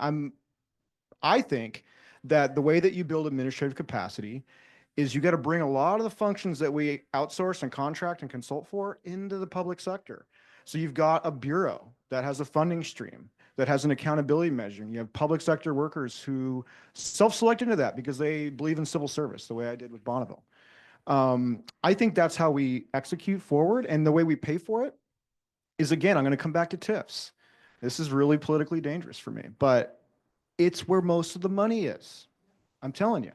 I think that the way that you build administrative capacity is you got to bring a lot of the functions that we outsource and contract and consult for into the public sector. So you've got a bureau that has a funding stream that has an accountability measure. And you have public sector workers who self-select into that because they believe in civil service, the way I did with Bonneville. I think that's how we execute forward. And the way we pay for it is, again, I'm going to come back to TIFs. This is really politically dangerous for me, but it's where most of the money is. I'm telling you.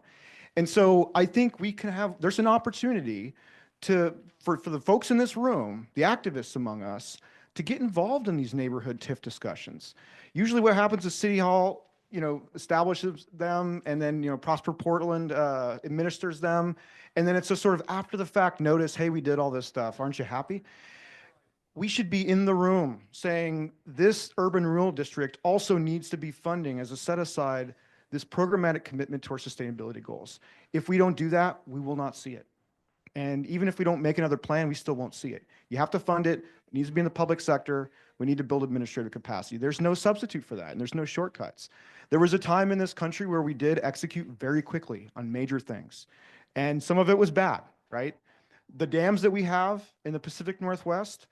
And so I think we can have, there's an opportunity for the folks in this room, the activists among us, to get involved in these neighborhood TIF discussions. Usually what happens is City Hall, establishes them, and then, Prosper Portland administers them. And then it's a sort of after the fact notice, hey, we did all this stuff. Aren't you happy? We should be in the room saying this urban rural district also needs to be funding as a set aside this programmatic commitment to our sustainability goals. If we don't do that, we will not see it. And even if we don't make another plan, we still won't see it. You have to fund it. It needs to be in the public sector. We need to build administrative capacity. There's no substitute for that, and there's no shortcuts. There was a time in this country where we did execute very quickly on major things, and some of it was bad, right? The dams that we have in the Pacific Northwest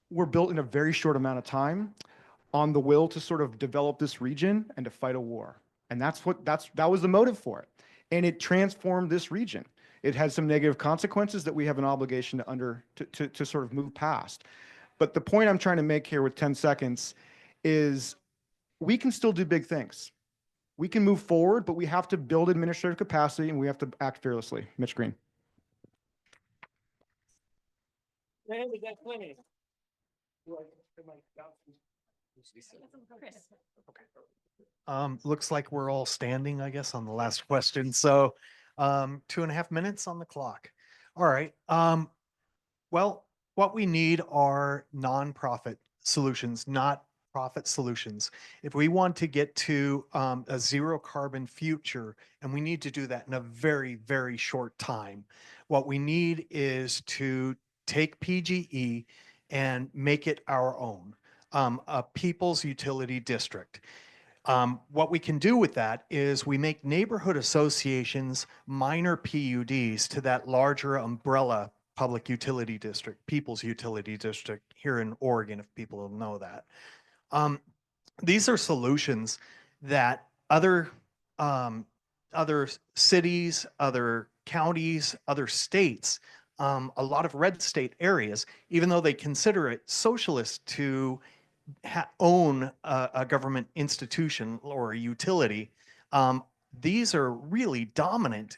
were built in a very short amount of time on the will to sort of develop this region and to fight a war. And that was the motive for it. And it transformed this region. It had some negative consequences that we have an obligation to sort of move past. But the point I'm trying to make here with 10 seconds is we can still do big things. We can move forward, but we have to build administrative capacity and we have to act fearlessly. Mitch Green. Looks like we're all standing, I guess, on the last question. So 2.5 minutes on the clock. All right. Well, what we need are nonprofit solutions, not profit solutions. If we want to get to a zero carbon future, and we need to do that in a very, very short time, what we need is to take PGE and make it our own, a people's utility district. What we can do with that is we make neighborhood associations minor PUDs to that larger umbrella public utility district, people's utility district here in Oregon, if people don't know that. These are solutions that other cities, other counties, other states, a lot of red state areas, even though they consider it socialist to own a government institution or a utility, these are really dominant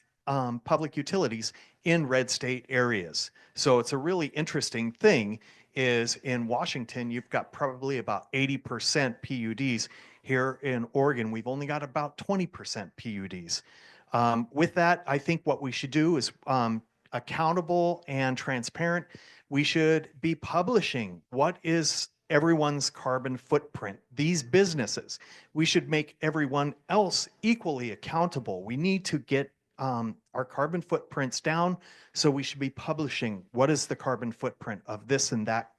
public utilities in red state areas. So it's a really interesting thing is in Washington, you've got probably about 80% PUDs. Here in Oregon, we've only got about 20% PUDs. With that, I think what we should do is accountable and transparent. We should be publishing what is everyone's carbon footprint. These businesses, we should make everyone else equally accountable. We need to get our carbon footprints down. So we should be publishing what is the carbon footprint of this and that,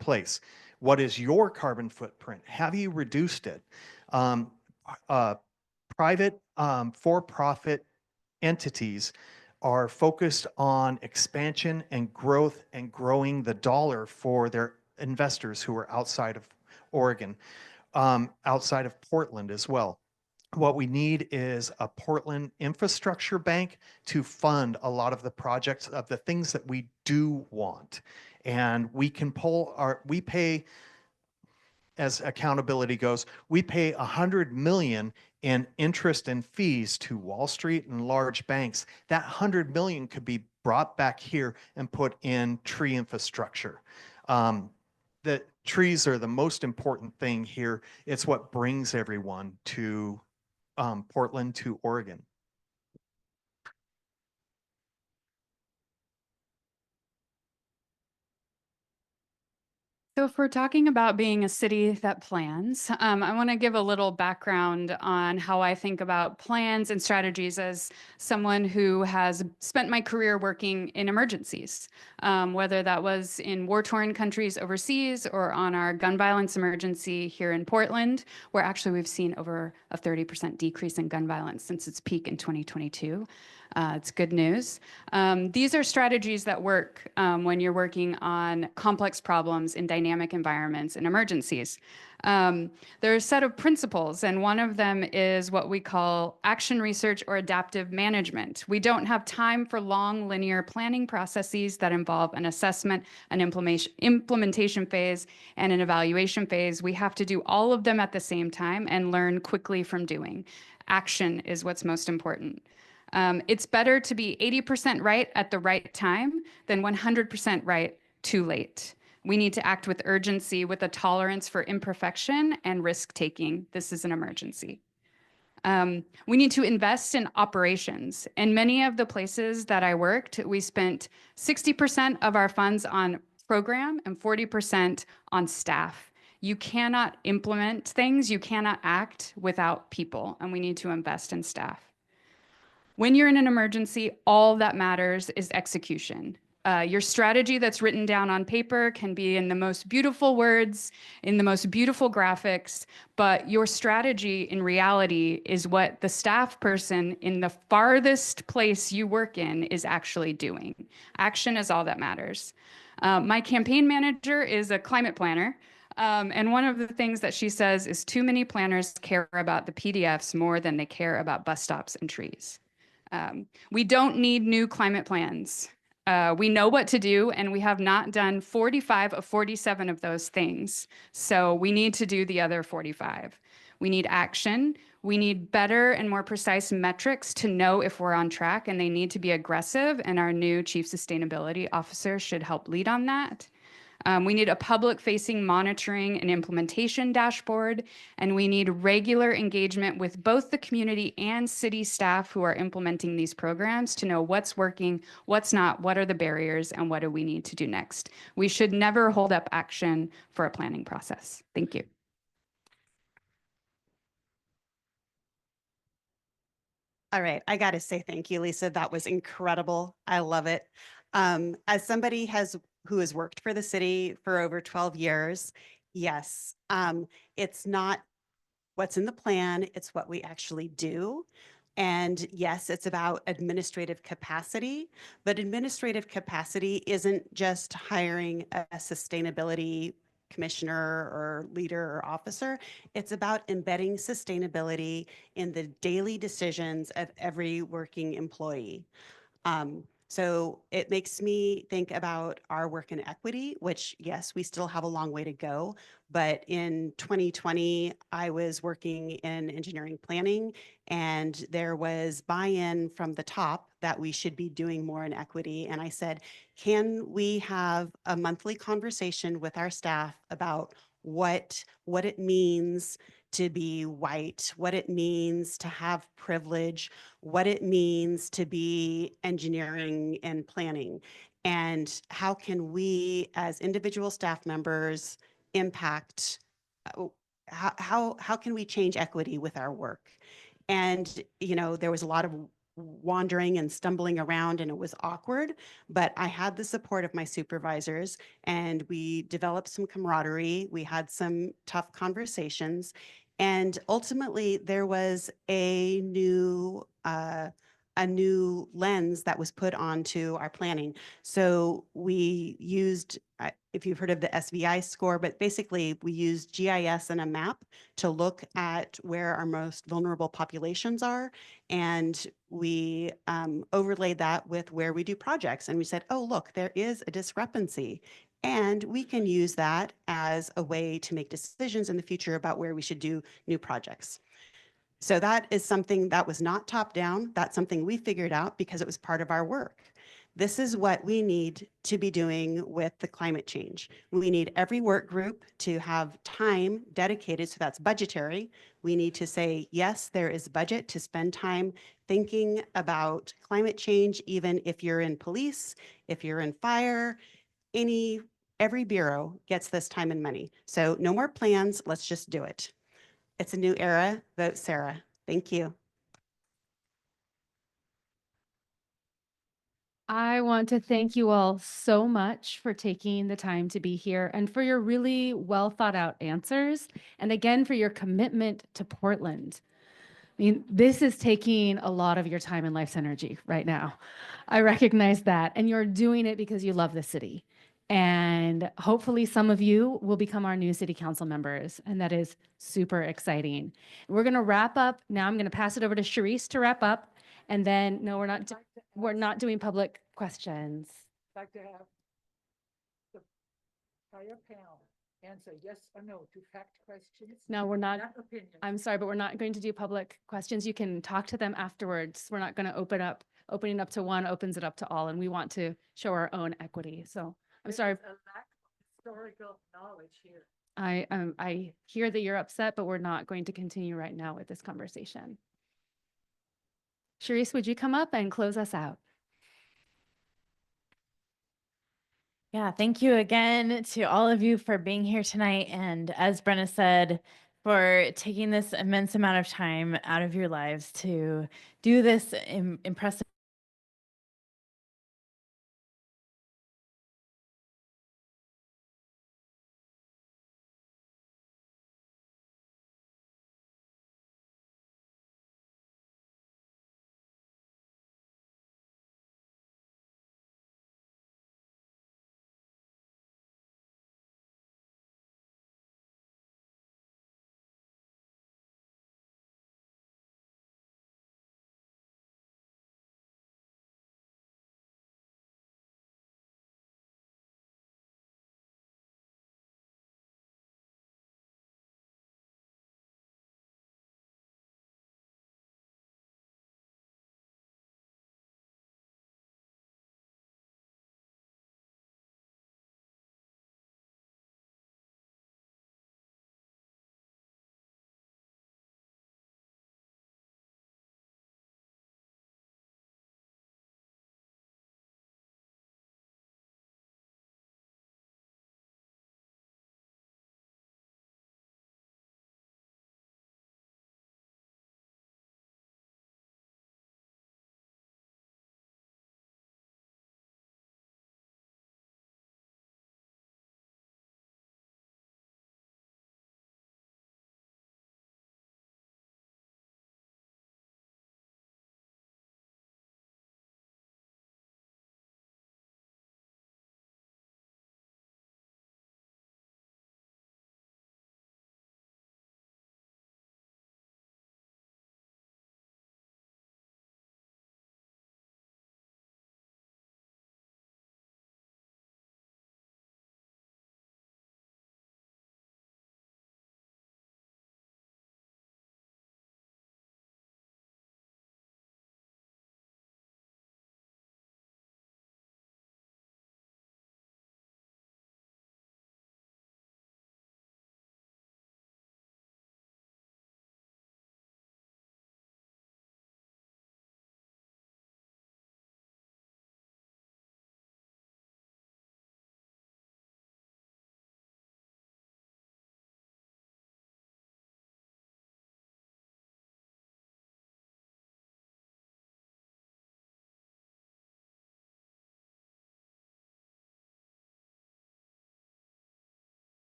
place. What is your carbon footprint? Have you reduced it? Private for-profit entities are focused on expansion and growth and growing the dollar for their investors who are outside of Oregon, outside of Portland as well. What we need is a Portland infrastructure bank to fund a lot of the projects of the things that we do want. And we can we pay, as accountability goes, we pay $100 million in interest and fees to Wall Street and large banks. That $100 million could be brought back here and put in tree infrastructure. The trees are the most important thing here. It's what brings everyone to Portland to Oregon. So if we're talking about being a city that plans, I want to give a little background on how I think about plans and strategies as someone who has spent my career working in emergencies, whether that was in war-torn countries overseas or on our gun violence emergency here in Portland, where actually we've seen over a 30% decrease in gun violence since its peak in 2022. It's good news. These are strategies that work when you're working on complex problems in dynamic environments and emergencies. There are a set of principles, and one of them is what we call action research or adaptive management. We don't have time for long linear planning processes that involve an assessment, an implementation phase, and an evaluation phase. We have to do all of them at the same time and learn quickly from doing. Action is what's most important. It's better to be 80% right at the right time than 100% right too late. We need to act with urgency, with a tolerance for imperfection and risk-taking. This is an emergency. We need to invest in operations. In many of the places that I worked, we spent 60% of our funds on program and 40% on staff. You cannot implement things, you cannot act without people, and we need to invest in staff. When you're in an emergency, all that matters is execution. Your strategy that's written down on paper can be in the most beautiful words, in the most beautiful graphics, but your strategy in reality is what the staff person in the farthest place you work in is actually doing. Action is all that matters. My campaign manager is a climate planner. And one of the things that she says is too many planners care about the PDFs more than they care about bus stops and trees. We don't need new climate plans. We know what to do, and we have not done 45 of 47 of those things. So we need to do the other 45. We need action. We need better and more precise metrics to know if we're on track, and they need to be aggressive, and our new Chief Sustainability Officer should help lead on that. We need a public-facing monitoring and implementation dashboard, and we need regular engagement with both the community and city staff who are implementing these programs to know what's working, what's not, what are the barriers, and what do we need to do next. We should never hold up action for a planning process. Thank you. All right, I got to say thank you, Lisa. That was incredible. I love it. As somebody who has worked for the city for over 12 years, yes, it's not what's in the plan, it's what we actually do. And yes, it's about administrative capacity, but administrative capacity isn't just hiring a sustainability commissioner or leader or officer. It's about embedding sustainability in the daily decisions of every working employee. So it makes me think about our work in equity, which, yes, we still have a long way to go. But in 2020, I was working in engineering planning, and there was buy-in from the top that we should be doing more in equity. And I said, can we have a monthly conversation with our staff about what it means to be white, what it means to have privilege, what it means to be engineering and planning, and how can we as individual staff members impact, how can we change equity with our work? And, you know, there was a lot of wandering and stumbling around, and it was awkward, but I had the support of my supervisors, and we developed some camaraderie. We had some tough conversations, and ultimately there was a new lens that was put onto our planning. So we used, if you've heard of the SVI score, but basically we used GIS and a map to look at where our most vulnerable populations are. And we overlaid that with where we do projects. And we said, oh, look, there is a discrepancy. And we can use that as a way to make decisions in the future about where we should do new projects. So that is something that was not top down. That's something we figured out because it was part of our work. This is what we need to be doing with the climate change. We need every work group to have time dedicated, so that's budgetary. We need to say, yes, there is budget to spend time thinking about climate change, even if you're in police, if you're in fire, every bureau gets this time and money. So no more plans, let's just do it. It's a new era. Vote Sarah. Thank you. I want to thank you all so much for taking the time to be here and for your really well thought out answers. And again, for your commitment to Portland. mean, this is taking a lot of your time and life's energy right now. I recognize that. And you're doing it because you love the city. And hopefully some of you will become our new city council members. And that is super exciting. We're going to wrap up. Now I'm going to pass it over to Sharice to wrap up. And then, no, we're not doing public questions. Like to have the entire panel answer yes or no to fact questions. No, we're not. Opinion. I'm sorry, but we're not going to do public questions. You can talk to them afterwards. We're not going to opening up to one opens it up to all. And we want to show our own equity. So I'm sorry. There's a lack of historical knowledge here. I hear that you're upset, but we're not going to continue right now with this conversation. Sharice, would you come up and close us out? Yeah, thank you again to all of you for being here tonight. And as Brenna said, for taking this immense amount of time out of your lives to do this impressive